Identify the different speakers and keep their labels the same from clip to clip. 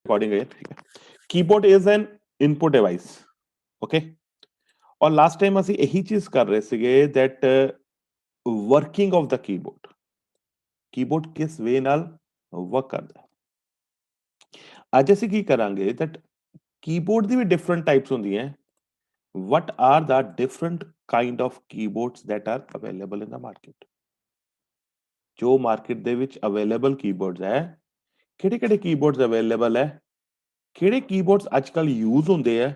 Speaker 1: Recording है, ठीक है। Keyboard is an input device, okay. और लास्ट टाइम ਅਸੀਂ ਇਹੀ ਚੀਜ਼ ਕਰ ਰਹੇ ਸੀਗੇ that working of the keyboard, keyboard ਕਿਸ ਵੇ ਨਾਲ ਵਰਕ ਕਰਦਾ ਹੈ। ਅੱਜ ਅਸੀਂ ਕੀ ਕਰਾਂਗੇ that keyboard the we different types ਹੁੰਦੀਆਂ ਹੈ। what are the different kind of keyboards that are available in the market, ਜੋ ਮਾਰਕੀਟ ਦੇ ਵਿੱਚ ਅਵੇਲੇਬਲ ਕੀਬੋਰਡਸ ਹੈ, ਕਿਹੜੇ ਕੀਬੋਰਡਸ ਅਵੇਲੇਬਲ ਹੈ, ਕਿਹੜੇ ਕੀਬੋਰਡਸ ਅੱਜਕੱਲ ਯੂਜ਼ ਹੁੰਦੇ ਆ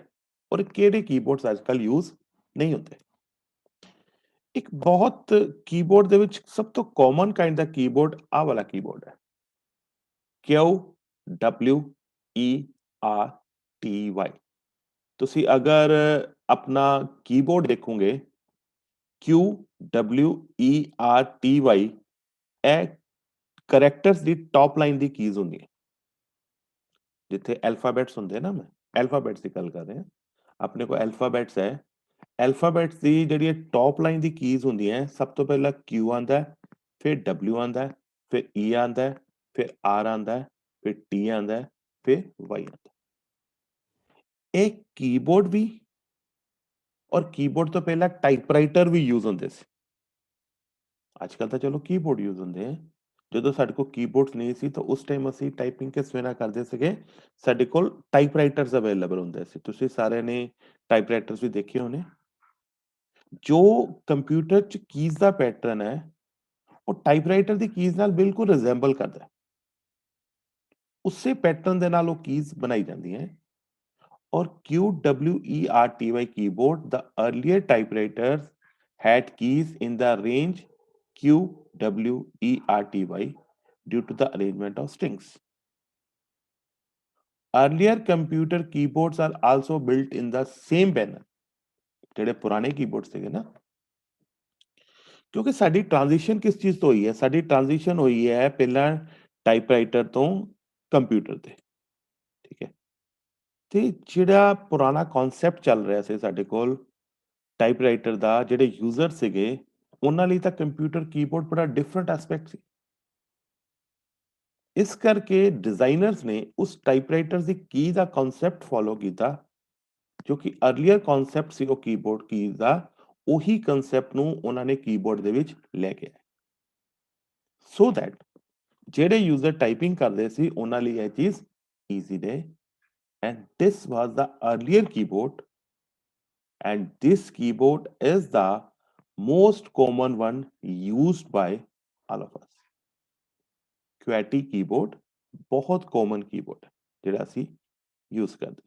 Speaker 1: ਔਰ ਕਿਹੜੇ ਕੀਬੋਰਡਸ ਅੱਜਕੱਲ ਯੂਜ਼ ਨਹੀਂ ਹੁੰਦੇ। ਇੱਕ ਬਹੁਤ ਕੀਬੋਰਡ ਦੇ ਵਿੱਚ ਸਭ ਤੋਂ ਕਾਮਨ ਕਾਈਂਡ ਦਾ ਕੀਬੋਰਡ ਆਹ ਵਾਲਾ ਕੀਬੋਰਡ ਹੈ, QWERTY। ਤੁਸੀਂ ਅਗਰ ਆਪਣਾ ਕੀਬੋਰਡ ਦੇਖੋਗੇ QWERTY, ਇਹ ਕਰੈਕਟਰਸ ਦੀ ਟੌਪ ਲਾਈਨ ਦੀ ਕੀਜ਼ ਹੁੰਦੀ ਹੈ। ਜਿੱਥੇ ਐਲਫਾਬੈਟਸ ਹੁੰਦੇ ਨਾ, ਮੈਂ ਐਲਫਾਬੈਟਸ ਦੀ ਗੱਲ ਕਰ ਰਿਹਾ, ਆਪਣੇ ਕੋਲ ਐਲਫਾਬੈਟਸ ਹੈ, ਐਲਫਾਬੈਟਸ ਦੀ ਜਿਹੜੀ ਟੌਪ ਲਾਈਨ ਦੀ ਕੀਜ਼ ਹੁੰਦੀਆਂ, ਸਭ ਤੋਂ ਪਹਿਲਾਂ Q ਆਂਦਾ, ਫਿਰ W ਆਂਦਾ, ਫਿਰ E ਆਂਦਾ, ਫਿਰ R ਆਂਦਾ, ਫਿਰ T ਆਂਦਾ, ਫਿਰ Y ਆਂਦਾ। ਇਹ ਕੀਬੋਰਡ ਵੀ ਔਰ ਕੀਬੋਰਡ ਤੋਂ ਪਹਿਲਾਂ ਟਾਈਪਰਾਈਟਰ ਵੀ ਯੂਜ਼ ਹੁੰਦੇ ਸੀ। ਅੱਜ ਕੱਲ ਤਾਂ ਚਲੋ ਕੀਬੋਰਡ ਯੂਜ਼ ਹੁੰਦੇ ਆ, ਜਦੋਂ ਸਾਡੇ ਕੋਲ ਕੀਬੋਰਡਸ ਨਹੀਂ ਸੀ ਤਾਂ ਉਸ ਟਾਈਮ ਅਸੀਂ ਟਾਈਪਿੰਗ ਕਿਸ ਵੇਲੇ ਕਰਦੇ ਸੀਗੇ, ਸਾਡੇ ਕੋਲ ਟਾਈਪਰਾਈਟਰਸ ਅਵੇਲੇਬਲ ਹੁੰਦੇ ਸੀ। ਤੁਸੀਂ ਸਾਰਿਆਂ ਨੇ ਟਾਈਪਰਾਈਟਰਸ ਵੀ ਦੇਖੇ ਹੋਣੇ। ਜੋ ਕੰਪਿਊਟਰ 'ਚ ਕੀਜ਼ ਦਾ ਪੈਟਰਨ ਹੈ, ਉਹ ਟਾਈਪਰਾਈਟਰ ਦੀ ਕੀਜ਼ ਨਾਲ ਬਿਲਕੁਲ ਰਿਜ਼ੈਂਬਲ ਕਰਦਾ, ਉਸੇ ਪੈਟਰਨ ਦੇ ਨਾਲ ਉਹ ਕੀਜ਼ ਬਣਾਈ ਜਾਂਦੀਆਂ ਹੈ। ਔਰ QWERTY keyboard, the earlier typewriters had keys in the range QWERTY due to the arrangement of strings. Earlier computer keyboards are also built in the same manner, ਜਿਹੜੇ ਪੁਰਾਣੇ ਕੀਬੋਰਡ ਸੀਗੇ ਨਾ, ਕਿਉਂਕਿ ਸਾਡੀ ਟ੍ਰਾਂਜੀਸ਼ਨ ਕਿਸ ਚੀਜ਼ ਤੋਂ ਹੋਈ ਹੈ, ਸਾਡੀ ਟ੍ਰਾਂਜੀਸ਼ਨ ਹੋਈ ਹੈ ਪਹਿਲਾਂ ਟਾਈਪਰਾਈਟਰ ਤੋਂ ਕੰਪਿਊਟਰ ਤੇ, ਠੀਕ ਹੈ। ਤੇ ਜਿਹੜਾ ਪੁਰਾਣਾ ਕਨਸੈਪਟ ਚੱਲ ਰਿਹਾ ਸੀ ਸਾਡੇ ਕੋਲ ਟਾਈਪਰਾਈਟਰ ਦਾ, ਜਿਹੜੇ ਯੂਜ਼ਰ ਸੀਗੇ ਉਹਨਾਂ ਲਈ ਤਾਂ ਕੰਪਿਊਟਰ ਕੀਬੋਰਡ ਬੜਾ ਡਿਫਰੈਂਟ ਐਸਪੈਕਟ ਸੀ। ਇਸ ਕਰਕੇ ਡਿਜ਼ਾਈਨਰਸ ਨੇ ਉਸ ਟਾਈਪਰਾਈਟਰ ਦੀ ਕੀ ਦਾ ਕਨਸੈਪਟ ਫੋਲੋ ਕੀਤਾ, ਜੋ ਕਿ ਅਰਲੀਅਰ ਕਨਸੈਪਟ ਸੀ ਉਹ ਕੀਬੋਰਡ ਕੀ ਦਾ, ਉਹੀ ਕਨਸੈਪਟ ਨੂੰ ਉਹਨਾਂ ਨੇ ਕੀਬੋਰਡ ਦੇ ਵਿੱਚ ਲੈ ਕੇ ਆਏ, ਸੋ ਦੈਟ ਜਿਹੜੇ ਯੂਜ਼ਰ ਟਾਈਪਿੰਗ ਕਰਦੇ ਸੀ ਉਹਨਾਂ ਲਈ ਇਹ ਚੀਜ਼ ਈਜ਼ੀ ਰਹੇ। And this was the earlier keyboard, and this keyboard is the most common one used by all of us. QWERTY keyboard बहुत common keyboard है ਜਿਹੜਾ ਅਸੀਂ use ਕਰਦੇ।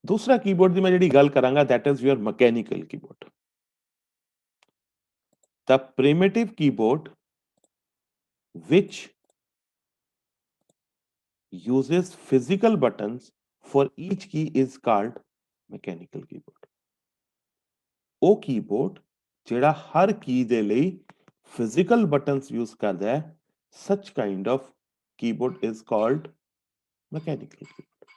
Speaker 1: दूसरा keyboard ਦੀ ਮੈਂ ਜਿਹੜੀ ਗੱਲ ਕਰਾਂਗਾ, that is your mechanical keyboard. The primitive keyboard which uses physical buttons for each key is called mechanical keyboard. ਉਹ ਕੀਬੋਰਡ ਜਿਹੜਾ ਹਰ ਕੀ ਦੇ ਲਈ ਫਿਜ਼ੀਕਲ ਬਟਨਸ ਯੂਜ਼ ਕਰਦਾ ਹੈ, such kind of keyboard is called mechanical keyboard.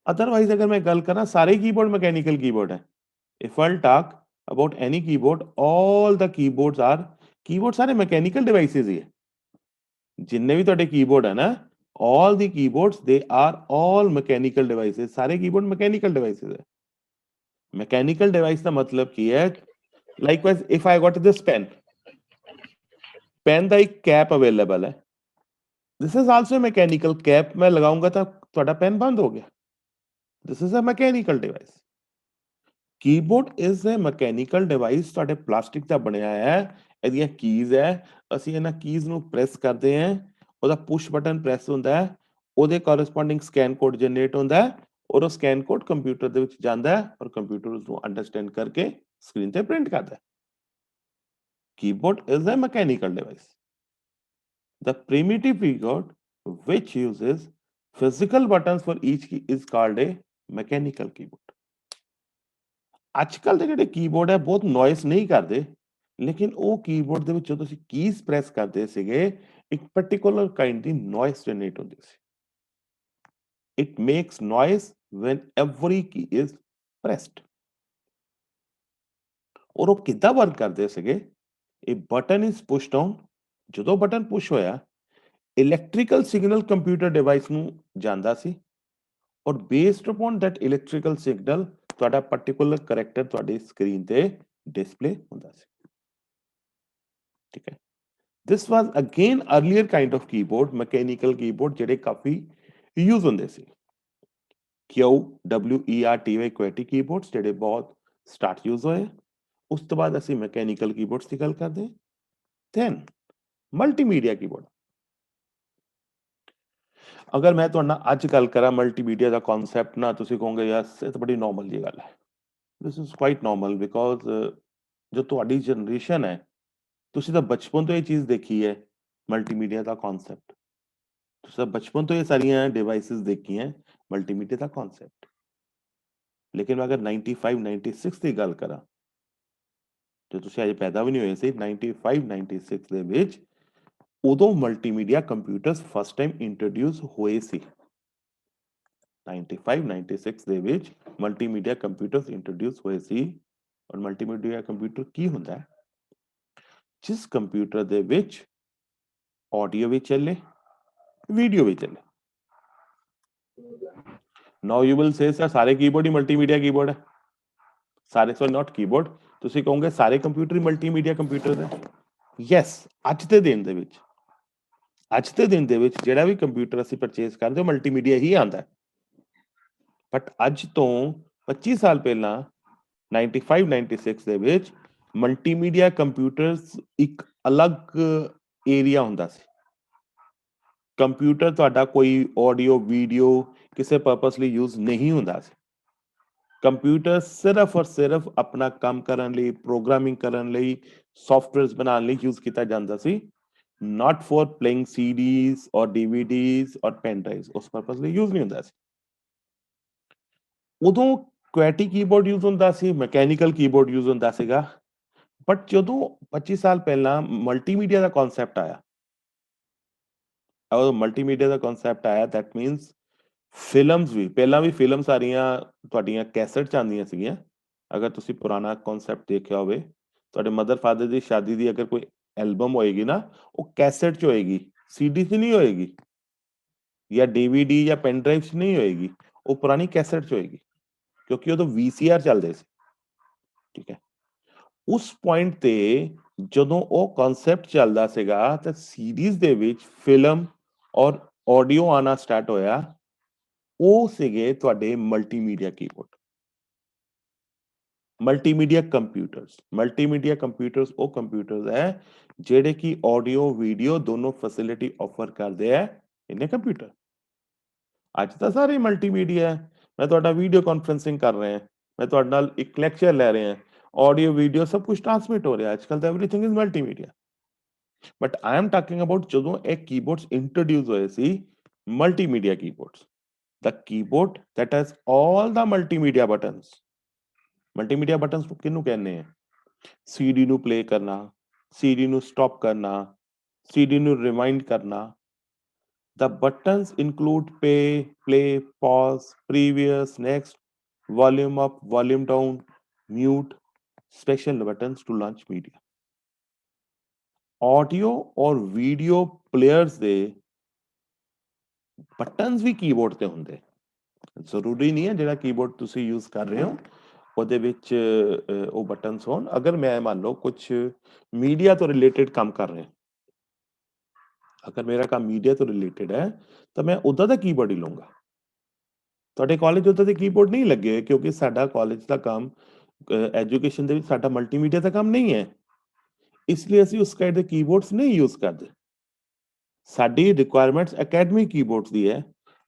Speaker 1: Otherwise अगर मैं ਗੱਲ ਕਰਾਂ, ਸਾਰੇ ਕੀਬੋਰਡ mechanical keyboard ਹੈ। If I'll talk about any keyboard, all the keyboards are ਸਾਰੇ mechanical devices ਹੀ ਹੈ। ਜਿੰਨੇ ਵੀ ਤੁਹਾਡੇ ਕੀਬੋਰਡ ਹੈ ਨਾ, all the keyboards they are all mechanical devices, ਸਾਰੇ ਕੀਬੋਰਡ mechanical devices ਹੈ। मैकेनिकल डिवाइस का मतलब की है, likewise if I got this pen, pen का एक कैप अवेलेबल है, this is also mechanical cap, मैं लगाऊंगा तो ਤੁਹਾਡਾ पेन बंद हो गया, this is a mechanical device. Keyboard is a mechanical device, ਤੁਹਾਡੇ ਪਲਾਸਟਿਕ ਦਾ ਬਣਿਆ ਹੈ, ਇਹਦੀਆਂ ਕੀਜ਼ ਹੈ, ਅਸੀਂ ਇਹਨਾਂ ਕੀਜ਼ ਨੂੰ ਪ੍ਰੈਸ ਕਰਦੇ ਹਾਂ, ਉਹਦਾ ਪੁਸ਼ ਬਟਨ ਪ੍ਰੈਸ ਹੁੰਦਾ ਹੈ, ਉਹਦੇ ਕੋਰਸਪੋਂਡਿੰਗ ਸਕੈਨ ਕੋਡ ਜਨਰੇਟ ਹੁੰਦਾ ਹੈ, ਔਰ ਉਹ ਸਕੈਨ ਕੋਡ ਕੰਪਿਊਟਰ ਦੇ ਵਿੱਚ ਜਾਂਦਾ ਹੈ ਔਰ ਕੰਪਿਊਟਰ ਉਸ ਨੂੰ ਅੰਡਰਸਟੈਂਡ ਕਰਕੇ ਸਕਰੀਨ ਤੇ ਪ੍ਰਿੰਟ ਕਰਦਾ ਹੈ। Keyboard is a mechanical device. The primitive keyboard which uses physical buttons for each key is called a mechanical keyboard. ਅੱਜਕੱਲ ਦੇ ਜਿਹੜੇ ਕੀਬੋਰਡ ਹੈ ਬਹੁਤ ਨੋਇਸ ਨਹੀਂ ਕਰਦੇ, ਲੇਕਿਨ ਉਹ ਕੀਬੋਰਡ ਦੇ ਵਿੱਚ ਜਦੋਂ ਤੁਸੀਂ ਕੀਜ਼ ਪ੍ਰੈਸ ਕਰਦੇ ਸੀਗੇ, ਇੱਕ ਪਾਰਟਿਕੂਲਰ ਕਾਈਂਡ ਦੀ ਨੋਇਸ ਜਨਰੇਟ ਹੁੰਦੀ ਸੀ। It makes noise when every key is pressed. और वो कितना वर्क करते ਸੀਗੇ, a button is pushed down, ਜਦੋਂ ਬਟਨ ਪੁਸ਼ ਹੋਇਆ, ਇਲੈਕਟ੍ਰੀਕਲ ਸਿਗਨਲ ਕੰਪਿਊਟਰ ਡਿਵਾਈਸ ਨੂੰ ਜਾਂਦਾ ਸੀ ਔਰ based upon that electrical signal ਤੁਹਾਡਾ ਪਾਰਟਿਕੂਲਰ ਕਰੈਕਟਰ ਤੁਹਾਡੀ ਸਕਰੀਨ ਤੇ ਡਿਸਪਲੇ ਹੁੰਦਾ ਸੀ। ਠੀਕ ਹੈ, this was again earlier kind of keyboard, mechanical keyboard ਜਿਹੜੇ ਕਾਫੀ ਯੂਜ਼ ਹੁੰਦੇ ਸੀ। QWERTY QWERTY ਕੀਬੋਰਡਸ ਜਿਹੜੇ ਬਹੁਤ ਸਟਾਰਟ ਯੂਜ਼ ਹੋਏ। ਉਸ ਤੋਂ ਬਾਅਦ ਅਸੀਂ ਮਕੈਨੀਕਲ ਕੀਬੋਰਡਸ ਦੀ ਗੱਲ ਕਰਦੇ ਹਾਂ। Then multimedia keyboard. ਅਗਰ ਮੈਂ ਤੁਹਾਡੇ ਨਾਲ ਅੱਜ ਗੱਲ ਕਰਾਂ ਮਲਟੀਮੀਡੀਆ ਦਾ ਕਨਸੈਪਟ ਨਾ, ਤੁਸੀਂ ਕਹੋਗੇ ਯਾਰ ਇਹ ਤਾਂ ਬੜੀ ਨਾਰਮਲ ਜਿਹੀ ਗੱਲ ਹੈ। This is quite normal because ਜੋ ਤੁਹਾਡੀ ਜਨਰੇਸ਼ਨ ਹੈ, ਤੁਸੀਂ ਤਾਂ ਬਚਪਨ ਤੋਂ ਇਹ ਚੀਜ਼ ਦੇਖੀ ਹੈ ਮਲਟੀਮੀਡੀਆ ਦਾ ਕਨਸੈਪਟ। ਤੁਸੀਂ ਤਾਂ ਬਚਪਨ ਤੋਂ ਇਹ ਸਾਰੀਆਂ ਡਿਵਾਈਸਿਸ ਦੇਖੀਆਂ ਮਲਟੀਮੀਡੀਆ ਦਾ ਕਨਸੈਪਟ। ਲੇਕਿਨ ਮੈਂ ਅਗਰ 95 96 ਦੀ ਗੱਲ ਕਰਾਂ, ਜੋ ਤੁਸੀਂ ਅਜੇ ਪੈਦਾ ਵੀ ਨਹੀਂ ਹੋਏ ਸੀ, 95 96 ਦੇ ਵਿੱਚ ਉਦੋਂ multimedia computers first time introduce ਹੋਏ ਸੀ। 95 96 ਦੇ ਵਿੱਚ ਮਲਟੀਮੀਡੀਆ ਕੰਪਿਊਟਰਸ ਇੰਟਰੋਡਿਊਸ ਹੋਏ ਸੀ। ਔਰ ਮਲਟੀਮੀਡੀਆ ਕੰਪਿਊਟਰ ਕੀ ਹੁੰਦਾ ਹੈ? ਜਿਸ ਕੰਪਿਊਟਰ ਦੇ ਵਿੱਚ ਆਡੀਓ ਵੀ ਚੱਲੇ, ਵੀਡੀਓ ਵੀ ਚੱਲੇ। Now you will say sir ਸਾਰੇ ਕੀਬੋਰਡ ਹੀ ਮਲਟੀਮੀਡੀਆ ਕੀਬੋਰਡ ਹੈ। ਸਾਰੇ ਸੋ ਨਾਟ ਕੀਬੋਰਡ, ਤੁਸੀਂ ਕਹੋਗੇ ਸਾਰੇ ਕੰਪਿਊਟਰ ਹੀ ਮਲਟੀਮੀਡੀਆ ਕੰਪਿਊਟਰ ਹੈ। ਯੈਸ, ਅੱਜ ਦੇ ਦਿਨ ਦੇ ਵਿੱਚ ਜਿਹੜਾ ਵੀ ਕੰਪਿਊਟਰ ਅਸੀਂ ਪਰਚੇਸ ਕਰਦੇ ਹਾਂ ਮਲਟੀਮੀਡੀਆ ਹੀ ਆਉਂਦਾ। ਬਟ ਅੱਜ ਤੋਂ 25 ਸਾਲ ਪਹਿਲਾਂ 95 96 ਦੇ ਵਿੱਚ ਮਲਟੀਮੀਡੀਆ ਕੰਪਿਊਟਰਸ ਇੱਕ ਅਲੱਗ ਏਰੀਆ ਹੁੰਦਾ ਸੀ। ਕੰਪਿਊਟਰ ਤੁਹਾਡਾ ਕੋਈ ਆਡੀਓ ਵੀਡੀਓ ਕਿਸੇ ਪਰਪਸ ਲਈ ਯੂਜ਼ ਨਹੀਂ ਹੁੰਦਾ ਸੀ। ਕੰਪਿਊਟਰ ਸਿਰਫ ਔਰ ਸਿਰਫ ਆਪਣਾ ਕੰਮ ਕਰਨ ਲਈ, ਪ੍ਰੋਗਰਾਮਿੰਗ ਕਰਨ ਲਈ, ਸੌਫਟਵੇਅਰਸ ਬਣਾਉਣ ਲਈ ਯੂਜ਼ ਕੀਤਾ ਜਾਂਦਾ ਸੀ, not for playing CDs or DVDs or pen drives, ਉਸ ਪਰਪਸ ਲਈ ਯੂਜ਼ ਨਹੀਂ ਹੁੰਦਾ ਸੀ। ਉਦੋਂ ਕੁਐਟੀ ਕੀਬੋਰਡ ਯੂਜ਼ ਹੁੰਦਾ ਸੀ, ਮਕੈਨੀਕਲ ਕੀਬੋਰਡ ਯੂਜ਼ ਹੁੰਦਾ ਸੀਗਾ। ਬਟ ਜਦੋਂ 25 ਸਾਲ ਪਹਿਲਾਂ ਮਲਟੀਮੀਡੀਆ ਦਾ ਕਨਸੈਪਟ ਆਇਆ, ਮਲਟੀਮੀਡੀਆ ਦਾ ਕਨਸੈਪਟ ਆਇਆ, ਦੈਟ ਮੀਨਸ ਫਿਲਮਸ ਵੀ, ਪਹਿਲਾਂ ਵੀ ਫਿਲਮਸ ਸਾਰੀਆਂ ਤੁਹਾਡੀਆਂ ਕੈਸਟ 'ਚ ਆਉਂਦੀਆਂ ਸੀਗੀਆਂ। ਅਗਰ ਤੁਸੀਂ ਪੁਰਾਣਾ ਕਨਸੈਪਟ ਦੇਖਿਆ ਹੋਵੇ, ਤੁਹਾਡੇ ਮਦਰ ਫਾਦਰ ਦੀ ਸ਼ਾਦੀ ਦੀ ਅਗਰ ਕੋਈ ਐਲਬਮ ਹੋਏਗੀ ਨਾ, ਉਹ ਕੈਸਟ 'ਚ ਹੋਏਗੀ, CD 'ਚ ਨਹੀਂ ਹੋਏਗੀ, ਜਾਂ DVD ਜਾਂ ਪੈਨ ਡਰਾਈਵ 'ਚ ਨਹੀਂ ਹੋਏਗੀ, ਉਹ ਪੁਰਾਣੀ ਕੈਸਟ 'ਚ ਹੋਏਗੀ, ਕਿਉਂਕਿ ਉਦੋਂ VCR ਚੱਲਦੇ ਸੀ। ਠੀਕ ਹੈ, ਉਸ ਪੁਆਇੰਟ ਤੇ ਜਦੋਂ ਉਹ ਕਨਸੈਪਟ ਚੱਲਦਾ ਸੀਗਾ ਤਾਂ ਸੀਰੀਜ਼ ਦੇ ਵਿੱਚ ਫਿਲਮ ਔਰ ਆਡੀਓ ਆਉਣਾ ਸਟਾਰਟ ਹੋਇਆ, ਉਹ ਸੀਗੇ ਤੁਹਾਡੇ ਮਲਟੀਮੀਡੀਆ ਕੀਬੋਰਡ। ਮਲਟੀਮੀਡੀਆ ਕੰਪਿਊਟਰਸ ਉਹ ਕੰਪਿਊਟਰਸ ਹੈ ਜਿਹੜੇ ਕਿ ਆਡੀਓ ਵੀਡੀਓ ਦੋਨੋਂ ਫੈਸਿਲਿਟੀ ਆਫਰ ਕਰਦੇ ਆ ਇਹਨੇ ਕੰਪਿਊਟਰ। ਅੱਜ ਤਾਂ ਸਾਰੇ ਮਲਟੀਮੀਡੀਆ ਹੈ। ਮੈਂ ਤੁਹਾਡਾ ਵੀਡੀਓ ਕਾਨਫਰੰਸਿੰਗ ਕਰ ਰਿਹਾ, ਮੈਂ ਤੁਹਾਡੇ ਨਾਲ ਇੱਕ ਲੈਕਚਰ ਲੈ ਰਿਹਾ, ਆਡੀਓ ਵੀਡੀਓ ਸਭ ਕੁਝ ਟ੍ਰਾਂਸਮਿਟ ਹੋ ਰਿਹਾ। ਅੱਜ ਕੱਲ ਤਾਂ everything is multimedia. But I am talking about ਜਦੋਂ ਇਹ ਕੀਬੋਰਡਸ ਇੰਟਰੋਡਿਊਸ ਹੋਏ ਸੀ, multimedia keyboards, the keyboard that has all the multimedia buttons। Multimedia buttons ਕਿਹਨੂੰ ਕਹਿੰਦੇ ਆ? CD ਨੂੰ ਪਲੇ ਕਰਨਾ, CD ਨੂੰ ਸਟਾਪ ਕਰਨਾ, CD ਨੂੰ ਰਿਵਾਈਂਡ ਕਰਨਾ। The buttons include play, pause, previous, next, volume up, volume down, mute, special buttons to launch media। Audio ਔਰ ਵੀਡੀਓ ਪਲੇਅਰਸ ਦੇ ਬਟਨਸ ਵੀ ਕੀਬੋਰਡ ਤੇ ਹੁੰਦੇ। ਜ਼ਰੂਰੀ ਨਹੀਂ ਹੈ ਜਿਹੜਾ ਕੀਬੋਰਡ ਤੁਸੀਂ ਯੂਜ਼ ਕਰ ਰਹੇ ਹੋ ਉਹਦੇ ਵਿੱਚ ਉਹ ਬਟਨਸ ਹੋਣ। ਅਗਰ ਮੈਂ ਮੰਨ ਲਓ ਕੁਝ ਮੀਡੀਆ ਤੋਂ ਰਿਲੇਟਡ ਕੰਮ ਕਰ ਰਿਹਾ, ਅਗਰ ਮੇਰਾ ਕੰਮ ਮੀਡੀਆ ਤੋਂ ਰਿਲੇਟਡ ਹੈ ਤਾਂ ਮੈਂ ਉੱਦਾਂ ਦਾ ਕੀਬੋਰਡ ਹੀ ਲਵਾਂਗਾ। ਤੁਹਾਡੇ ਕਾਲਜ ਉੱਦਾਂ ਦੇ ਕੀਬੋਰਡ ਨਹੀਂ ਲੱਗੇ ਹੋਏ, ਕਿਉਂਕਿ ਸਾਡਾ ਕਾਲਜ ਦਾ ਕੰਮ ਐਜੂਕੇਸ਼ਨ ਦੇ ਵਿੱਚ ਸਾਡਾ ਮਲਟੀਮੀਡੀਆ ਦਾ ਕੰਮ ਨਹੀਂ ਹੈ, ਇਸ ਲਈ ਅਸੀਂ ਉਸ ਕਾਇਦ ਦੇ ਕੀਬੋਰਡਸ ਨਹੀਂ ਯੂਜ਼ ਕਰਦੇ। ਸਾਡੀ ਰਿਕੁਆਇਰਮੈਂਟਸ ਅਕੈਡਮਿਕ ਕੀਬੋਰਡਸ ਦੀ ਹੈ,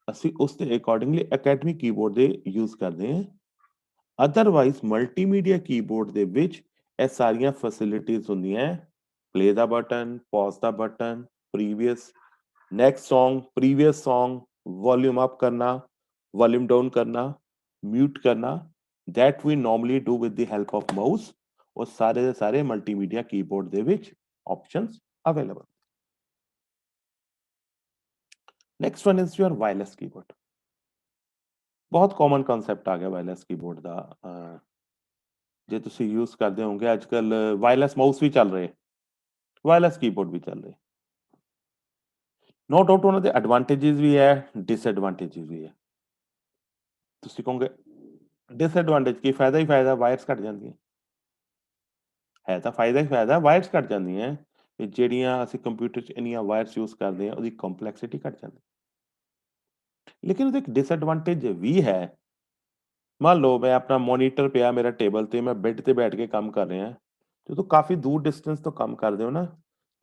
Speaker 1: ਅਸੀਂ ਉਸ ਦੇ ਅਕੋਰਡਿੰਗਲੀ ਅਕੈਡਮਿਕ ਕੀਬੋਰਡ ਦੇ ਯੂਜ਼ ਕਰਦੇ ਹਾਂ। ਅਦਰਵਾਈਜ਼ ਮਲਟੀਮੀਡੀਆ ਕੀਬੋਰਡ ਦੇ ਵਿੱਚ ਇਹ ਸਾਰੀਆਂ ਫੈਸਿਲਿਟੀਆਂ ਹੁੰਦੀਆਂ, ਪਲੇ ਦਾ ਬਟਨ, ਪੌਜ਼ ਦਾ button, previous, next song, previous song, volume up ਕਰਨਾ, ਵੋਲਿਊਮ ਡਾਊਨ ਕਰਨਾ, ਮਿਊਟ ਕਰਨਾ, that we normally do with the help of mouse। ਉਹ ਸਾਰੇ ਦੇ ਸਾਰੇ ਮਲਟੀਮੀਡੀਆ ਕੀਬੋਰਡ ਦੇ ਵਿੱਚ options available. Next one is your wireless keyboard. ਬਹੁਤ ਕਾਮਨ ਕਨਸੈਪਟ ਆ ਗਿਆ ਵਾਇਰਲੈਸ ਕੀਬੋਰਡ ਦਾ। ਜੇ ਤੁਸੀਂ ਯੂਜ਼ ਕਰਦੇ ਹੋਵੋਗੇ, ਅੱਜ ਕੱਲ ਵਾਇਰਲੈਸ ਮਾਊਸ ਵੀ ਚੱਲ ਰਹੇ, ਵਾਇਰਲੈਸ ਕੀਬੋਰਡ ਵੀ ਚੱਲ ਰਹੇ। नो डाउट ਉਹਨਾਂ ਦੇ ਐਡਵਾਂਟੇजेस ਵੀ ਹੈ ਡਿਸਐਡਵਾਂਟੇजेस ਵੀ ਹੈ। ਤੁਸੀਂ ਕਹੋਗੇ ਡਿਸਐਡਵਾਂਟੇਜ ਕੀ ਫਾਇਦਾ ਹੀ ਫਾਇਦਾ ਵਾਇਰਸ ਘਟ ਜਾਂਦੀਆਂ ਹੈ ਤਾਂ ਫਾਇਦਾ ਹੀ ਫਾਇਦਾ ਵਾਇਰਸ ਘਟ ਜਾਂਦੀਆਂ ਤੇ ਜਿਹੜੀਆਂ ਅਸੀਂ ਕੰਪਿਊਟਰ 'ਚ ਇੰਨੀਆਂ ਵਾਇਰਸ ਯੂਜ਼ ਕਰਦੇ ਹਾਂ ਉਹਦੀ ਕੰਪਲੈਕਸਿਟੀ ਘਟ ਜਾਂਦੀ ਲੇਕਿਨ ਉਹਦਾ ਇੱਕ ਡਿਸਐਡਵਾਂਟੇਜ ਵੀ ਹੈ ਮੰਨ ਲਓ ਮੈਂ ਆਪਣਾ ਮੋਨੀਟਰ ਪਿਆ ਮੇਰਾ ਟੇਬਲ ਤੇ ਮੈਂ ਬੈੱਡ ਤੇ ਬੈਠ ਕੇ ਕੰਮ ਕਰ ਰਿਹਾ ਜਦੋਂ ਕਾਫੀ ਦੂਰ ਡਿਸਟੈਂਸ ਤੋਂ ਕੰਮ ਕਰਦੇ ਹੋ ਨਾ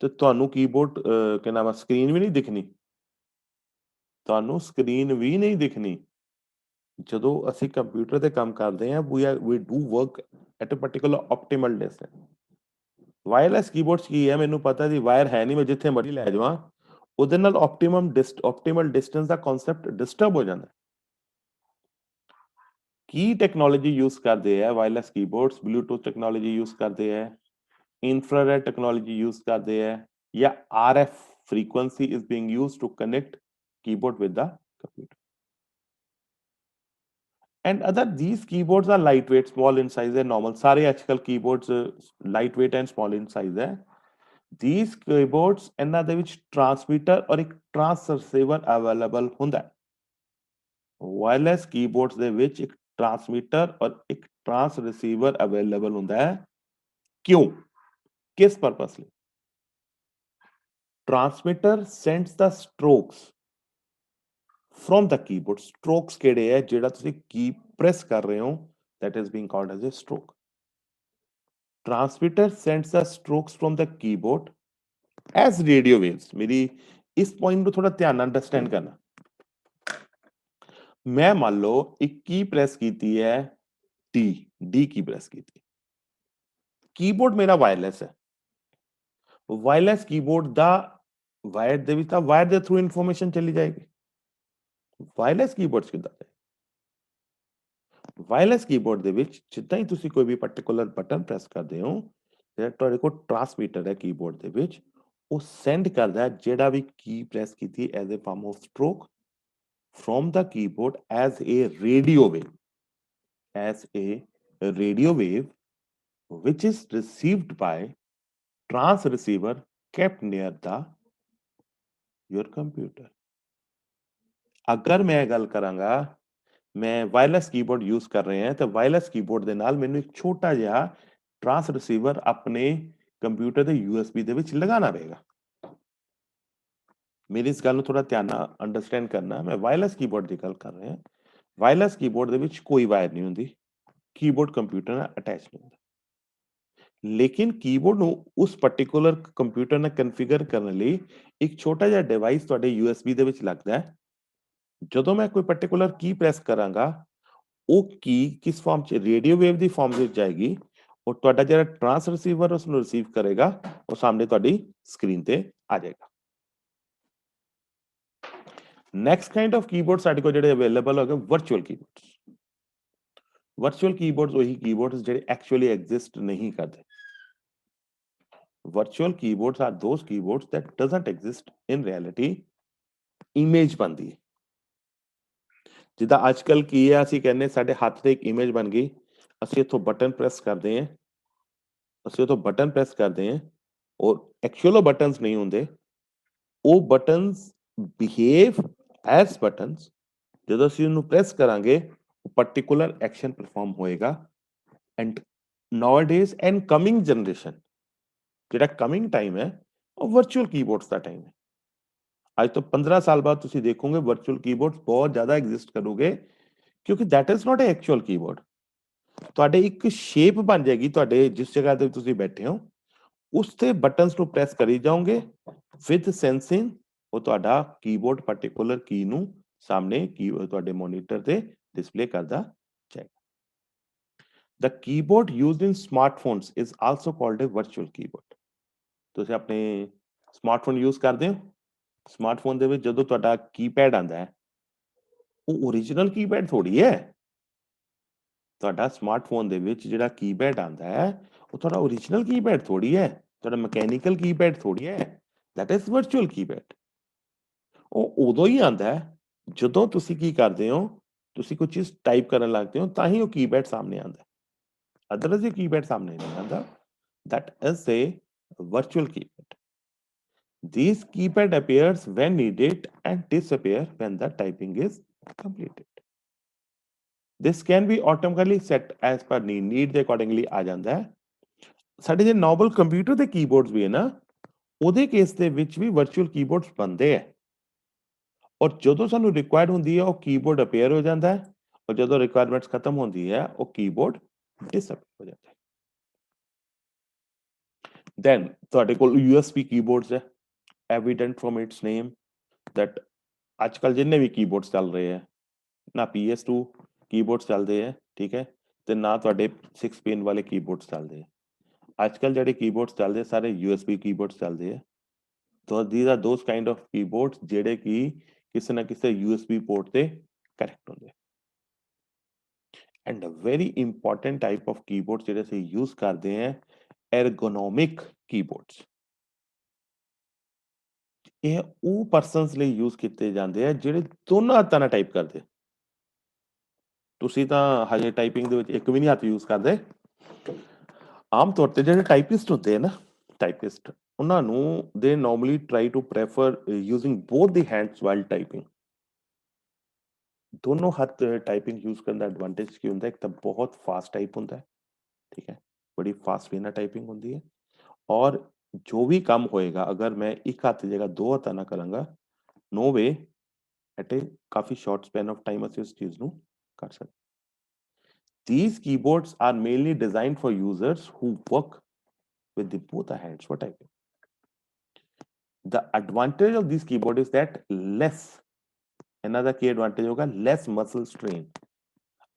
Speaker 1: ਤੇ ਤੁਹਾਨੂੰ ਕੀਬੋਰਡ ਕਿ ਨਾਮ ਸਕਰੀਨ ਵੀ ਨਹੀਂ ਦਿਖਣੀ ਤੁਹਾਨੂੰ ਸਕਰੀਨ ਵੀ ਨਹੀਂ ਦਿਖਣੀ ਜਦੋਂ ਅਸੀਂ ਕੰਪਿਊਟਰ ਤੇ ਕੰਮ ਕਰਦੇ ਹਾਂ we do work at a particular optimal distance wireless keyboards ਕੀ ਹੈ ਮੈਨੂੰ ਪਤਾ ਦੀ ਵਾਇਰ ਹੈ ਨਹੀਂ ਮੈਂ ਜਿੱਥੇ ਮਰਜ਼ੀ ਲੈ ਜਾਵਾਂ ਉਹਦੇ ਨਾਲ ਆਪਟੀਮਲ ਡਿਸਟੈਂਸ ਦਾ ਕਨਸੈਪਟ ਡਿਸਟਰਬ ਹੋ ਜਾਂਦਾ ਕੀ ਟੈਕਨੋਲੋਜੀ ਯੂਜ਼ ਕਰਦੇ ਆ wireless keyboards Bluetooth technology use ਕਰਦੇ ਆ infrared technology use करते हैं या RF frequency is being used to connect keyboard with the computer. And other these keyboards are lightweight, small in size है normal सारे आजकल keyboards lightweight and small in size है these keyboards ਇਹਨਾਂ ਦੇ ਵਿੱਚ transmitter ਔਰ ਇੱਕ transceiver available ਹੁੰਦਾ ਹੈ ਵਾਇਰਲੈਸ ਕੀਬੋਰਡਸ ਦੇ ਵਿੱਚ ਇੱਕ ਟਰਾਂਸਮਿਟਰ ਔਰ ਇੱਕ ਟਰਾਂਸ ਰਿਸੀਵਰ ਅਵੇਲੇਬਲ ਹੁੰਦਾ ਹੈ ਕਿਉਂ ਕਿਸ ਪਰਪਸ ਲਈ transmitter sends the strokes from the keyboard strokes ਕਿਹੜੇ ਹੈ ਜਿਹੜਾ ਤੁਸੀਂ ਕੀ ਪ੍ਰੈਸ ਕਰ ਰਹੇ ਹੋ that is being called as a stroke transmitter sends the strokes from the keyboard as radio waves ਮੇਰੀ ਇਸ ਪੁਆਇੰਟ ਨੂੰ ਥੋੜਾ ਧਿਆਨ ਨਾਲ ਅੰਡਰਸਟੈਂਡ ਕਰਨਾ ਮੈਂ ਮੰਨ ਲਓ ਇੱਕ ਕੀ ਪ੍ਰੈਸ ਕੀਤੀ ਹੈ ਡੀ ਕੀ ਪ੍ਰੈਸ ਕੀਤੀ ਕੀਬੋਰਡ ਮੇਰਾ ਵਾਇਰਲੈਸ ਹੈ ਵਾਇਰਲੈਸ ਕੀਬੋਰਡ ਦਾ ਵਾਇਰ ਦੇ ਵਿੱਚ ਤਾਂ ਵਾਇਰ ਦੇ ਥਰੂ ਇਨਫੋਰਮੇਸ਼ਨ ਚਲੀ ਜਾਏਗੀ ਵਾਇਰਲੈਸ ਕੀਬੋਰਡਸ ਕਿੱਦਾਂ ਹੈ ਵਾਇਰਲੈਸ ਕੀਬੋਰਡ ਦੇ ਵਿੱਚ ਜਿੱਦਾਂ ਹੀ ਤੁਸੀਂ ਕੋਈ ਵੀ ਪਾਰਟਿਕੂਲਰ ਬਟਨ ਪ੍ਰੈਸ ਕਰਦੇ ਹੋ ਜਿਹੜਾ ਤੁਹਾਡੇ ਕੋਲ ਟਰਾਂਸਮਿਟਰ ਹੈ ਕੀਬੋਰਡ ਦੇ ਵਿੱਚ ਉਹ ਸੈਂਡ ਕਰਦਾ ਜਿਹੜਾ ਵੀ ਕੀ ਪ੍ਰੈਸ ਕੀਤੀ as a form of stroke from the keyboard as a radio wave which is received by transceiver kept near the your computer ਅਗਰ ਮੈਂ ਗੱਲ ਕਰਾਂਗਾ ਮੈਂ ਵਾਇਰਲੈਸ ਕੀਬੋਰਡ ਯੂਜ਼ ਕਰ ਰਹੇ ਹਾਂ ਤਾਂ ਵਾਇਰਲੈਸ ਕੀਬੋਰਡ ਦੇ ਨਾਲ ਮੈਨੂੰ ਇੱਕ ਛੋਟਾ ਜਿਹਾ ਟਰਾਂਸ ਰਿਸੀਵਰ ਆਪਣੇ ਕੰਪਿਊਟਰ ਦੇ USB ਦੇ ਵਿੱਚ ਲਗਾਉਣਾ ਪਏਗਾ ਮੇਰੀ ਇਸ ਗੱਲ ਨੂੰ ਥੋੜਾ ਧਿਆਨ ਨਾਲ ਅੰਡਰਸਟੈਂਡ ਕਰਨਾ ਮੈਂ ਵਾਇਰਲੈਸ ਕੀਬੋਰਡ ਦੀ ਗੱਲ ਕਰ ਰਿਹਾ ਵਾਇਰਲੈਸ ਕੀਬੋਰਡ ਦੇ ਵਿੱਚ ਕੋਈ ਵਾਇਰ ਨਹੀਂ ਹੁੰਦੀ ਕੀਬੋਰਡ ਕੰਪਿਊਟਰ ਨਾਲ ਅਟੈਚ ਨਹੀਂ ਹੁੰਦਾ ਲੇਕਿਨ ਕੀਬੋਰਡ ਨੂੰ ਉਸ ਪਾਰਟਿਕੂਲਰ ਕੰਪਿਊਟਰ ਨਾਲ ਕਨਫੀਗਰ ਕਰਨ ਲਈ ਇੱਕ ਛੋਟਾ ਜਿਹਾ ਡਿਵਾਈਸ ਤੁਹਾਡੇ USB ਦੇ ਵਿੱਚ ਲੱਗਦਾ ਹੈ ਜਦੋਂ ਮੈਂ ਕੋਈ ਪਾਰਟਿਕੂਲਰ ਕੀ ਪ੍ਰੈਸ ਕਰਾਂਗਾ ਉਹ ਕੀ ਕਿਸ ਫਾਰਮ ਚ ਰੇਡੀਓ ਵੇਵ ਦੀ ਫਾਰਮ ਵਿੱਚ ਜਾਏਗੀ ਔਰ ਤੁਹਾਡਾ ਜਿਹੜਾ ਟਰਾਂਸ ਰਿਸੀਵਰ ਉਸ ਨੂੰ ਰਿਸੀਵ ਕਰੇਗਾ ਉਹ ਸਾਹਮਣੇ ਤੁਹਾਡੀ ਸਕਰੀਨ ਤੇ ਆ ਜਾਏਗਾ ਨੈਕਸਟ ਕਾਈਂਡ ਆਫ ਕੀਬੋਰਡ ਸਾਡੇ ਕੋਲ ਜਿਹੜੇ ਅਵੇਲੇਬਲ ਹੋ ਗਏ ਵਰਚੁਅਲ ਕੀਬੋਰਡਸ ਵਰਚੁਅਲ ਕੀਬੋਰਡਸ ਉਹੀ ਕੀਬੋਰਡਸ ਜਿਹੜੇ ਐਕਚੁਅਲੀ ਐਗਜ਼ਿਸਟ ਨਹੀਂ ਕਰਦੇ virtual keyboards are those keyboards that doesn't exist in reality image ਬਣਦੀ ਹੈ ਜਿੱਦਾਂ ਅੱਜ ਕੱਲ ਕੀ ਹੈ ਅਸੀਂ ਕਹਿੰਦੇ ਸਾਡੇ ਹੱਥ ਤੇ ਇੱਕ ਇਮੇਜ ਬਣ ਗਈ ਅਸੀਂ ਇੱਥੋਂ ਬਟਨ ਪ੍ਰੈਸ ਕਰਦੇ ਹਾਂ ਅਸੀਂ ਉੱਥੋਂ ਬਟਨ ਪ੍ਰੈਸ ਕਰਦੇ ਹਾਂ ਔਰ ਐਕਚੁਅਲ ਉਹ ਬਟਨਸ ਨਹੀਂ ਹੁੰਦੇ ਉਹ ਬਟਨਸ ਬਿਹੇਵ ਐਸ ਬਟਨਸ ਜਦੋਂ ਅਸੀਂ ਉਹਨੂੰ ਪ੍ਰੈਸ ਕਰਾਂਗੇ ਉਹ ਪਾਰਟਿਕੂਲਰ ਐਕਸ਼ਨ ਪਰਫਾਰਮ ਹੋਏਗਾ ਐਂਡ ਨਾਊਅਡੇਜ਼ ਐਂਡ ਕਮਿੰਗ ਜਨਰੇਸ਼ਨ ਜਿਹੜਾ ਕਮਿੰਗ ਟਾਈਮ ਹੈ ਉਹ ਵਰਚੁਅਲ ਕੀਬੋਰਡਸ ਦਾ ਟਾਈਮ ਹੈ ਅੱਜ ਤੋਂ 15 ਸਾਲ ਬਾਅਦ ਤੁਸੀਂ ਦੇਖੋਗੇ ਵਰਚੁਅਲ ਕੀਬੋਰਡਸ ਬਹੁਤ ਜ਼ਿਆਦਾ ਐਗਜ਼ਿਸਟ ਕਰੋਗੇ ਕਿਉਂਕਿ that is not a actual keyboard ਤੁਹਾਡੇ ਇੱਕ ਸ਼ੇਪ ਬਣ ਜਾਏਗੀ ਤੁਹਾਡੇ ਜਿਸ ਜਗ੍ਹਾ ਤੇ ਤੁਸੀਂ ਬੈਠੇ ਹੋ ਉਸ ਤੇ ਬਟਨਸ ਨੂੰ ਪ੍ਰੈਸ ਕਰੀ ਜਾਓਗੇ ਵਿਦ ਸੈਂਸਿੰਗ ਉਹ ਤੁਹਾਡਾ ਕੀਬੋਰਡ ਪਾਰਟਿਕੂਲਰ ਕੀ ਨੂੰ ਸਾਹਮਣੇ ਕੀ ਤੁਹਾਡੇ ਮੋਨੀਟਰ ਤੇ ਡਿਸਪਲੇ ਕਰਦਾ ਜਾਏਗਾ The keyboard used in smartphones is also called a virtual keyboard. ਤੁਸੀਂ ਆਪਣੇ ਸਮਾਰਟਫੋਨ ਯੂਜ਼ ਕਰਦੇ ਹੋ ਸਮਾਰਟਫੋਨ ਦੇ ਵਿੱਚ ਜਦੋਂ ਤੁਹਾਡਾ ਕੀਪੈਡ ਆਂਦਾ ਹੈ ਉਹ origignal ਕੀਪੈਡ ਥੋੜੀ ਹੈ ਤੁਹਾਡਾ ਸਮਾਰਟਫੋਨ ਦੇ ਵਿੱਚ ਜਿਹੜਾ ਕੀਪੈਡ ਆਂਦਾ ਹੈ ਉਹ ਤੁਹਾਡਾ origignal ਕੀਪੈਡ ਥੋੜੀ ਹੈ ਤੁਹਾਡਾ ਮਕੈਨੀਕਲ ਕੀਪੈਡ ਥੋੜੀ ਹੈ that is virtual keypad ਉਹ ਉਦੋਂ ਹੀ ਆਂਦਾ ਹੈ ਜਦੋਂ ਤੁਸੀਂ ਕੀ ਕਰਦੇ ਹੋ ਤੁਸੀਂ ਕੋਈ ਚੀਜ਼ ਟਾਈਪ ਕਰਨ ਲੱਗਦੇ ਹੋ ਤਾਂ ਹੀ ਉਹ ਕੀਪੈਡ ਸਾਹਮਣੇ ਆਂਦਾ ਅਦਰਵਾਈਜ਼ ਇਹ ਕੀਪੈਡ ਸਾਹਮਣੇ ਨਹੀਂ ਆਂਦਾ that is a virtual keypad These keypad appears when needed and disappear when the typing is completed. This can be automatically set as per need. Need ਦੇ accordingly ਆ ਜਾਂਦਾ ਹੈ। ਸਾਡੇ ਜੇ ਨੋਰਮਲ ਕੰਪਿਊਟਰ ਦੇ ਕੀਬੋਰਡਸ ਵੀ ਹੈ ਨਾ, ਉਹਦੇ ਕੇਸ ਦੇ ਵਿੱਚ ਵੀ ਵਰਚੁਅਲ ਕੀਬੋਰਡਸ ਬਣਦੇ ਹੈ। ਔਰ ਜਦੋਂ ਸਾਨੂੰ ਰਿਕੁਆਇਰਡ ਹੁੰਦੀ ਹੈ ਉਹ ਕੀਬੋਰਡ ਅਪੀਅਰ ਹੋ ਜਾਂਦਾ ਹੈ, ਔਰ ਜਦੋਂ ਰਿਕੁਆਇਰਮੈਂਟਸ ਖਤਮ ਹੁੰਦੀ ਹੈ ਉਹ ਕੀਬੋਰਡ ਡਿਸਅਪੀਅਰ ਹੋ ਜਾਂਦਾ ਹੈ। ਦੈਨ ਤੁਹਾਡੇ ਕੋਲ USB ਕੀਬੋਰਡਸ ਹੈ, evident from its name that ਅੱਜ ਕੱਲ ਜਿੰਨੇ ਵੀ ਕੀਬੋਰਡਸ ਚੱਲ ਰਹੇ ਹੈ ਨਾ PS2 ਕੀਬੋਰਡਸ ਚੱਲਦੇ ਹੈ, ਠੀਕ ਹੈ, ਤੇ ਨਾ ਤੁਹਾਡੇ 6 ਪਿਨ ਵਾਲੇ ਕੀਬੋਰਡਸ ਚੱਲਦੇ ਹੈ। ਅੱਜ ਕੱਲ ਜਿਹੜੇ ਕੀਬੋਰਡਸ ਚੱਲਦੇ ਸਾਰੇ USB ਕੀਬੋਰਡਸ ਚੱਲਦੇ ਹੈ। So these are those kind of keyboards ਜਿਹੜੇ ਕਿ ਕਿਸੇ ਨਾ ਕਿਸੇ USB ਪੋਰਟ ਤੇ ਕਨੈਕਟ ਹੁੰਦੇ। And a very important type of keyboard ਜਿਹੜੇ ਅਸੀਂ यूज ਕਰਦੇ ਹਾਂ ergonomic keyboards। ਇਹ ਉਹ ਪਰਸਨਸ ਲਈ यूज ਕੀਤੇ ਜਾਂਦੇ ਆ ਜਿਹੜੇ ਦੋਨਾਂ ਹੱਥਾਂ ਨਾਲ ਟਾਈਪ ਕਰਦੇ। ਤੁਸੀਂ ਤਾਂ ਹਜੇ ਟਾਈਪਿੰਗ ਦੇ ਵਿੱਚ ਇੱਕ ਵੀ ਨਹੀਂ ਹੱਥ यूज ਕਰਦੇ। ਆਮ ਤੌਰ ਤੇ ਜਿਹੜੇ ਟਾਈਪਿਸਟ ਹੁੰਦੇ ਆ ਨਾ, ਟਾਈਪਿਸਟ ਉਹਨਾਂ ਨੂੰ ਦੇ normally try to prefer using both the hands while typing. दोनों हथ टाइपिंग यूज करने का एडवांटेज की ਹੁੰਦਾ, ਇੱਕ ਤਾਂ ਬਹੁਤ ਫਾਸਟ ਟਾਈਪ ਹੁੰਦਾ ਹੈ, ठीक है, बड़ी फास्ट वे ਨਾਲ टाइपिंग ਹੁੰਦੀ ਹੈ। और जो भी काम होएगा अगर मैं एक हाथ की जगह दो हाथों ਨਾਲ ਕਰਾਂਗਾ, नो वे एट ए काफी शॉर्ट स्पैन ऑफ टाइम ਅਸੀਂ ਉਸ ਚੀਜ਼ ਨੂੰ ਕਰ ਸਕਦੇ। These keyboards are mainly designed for users who work with the both the hands for typing. The advantage of this keyboard is that less, ਇਹਨਾਂ ਦਾ ਕੀ advantage ਹੋਗਾ, ਲੈਸ muscle strain.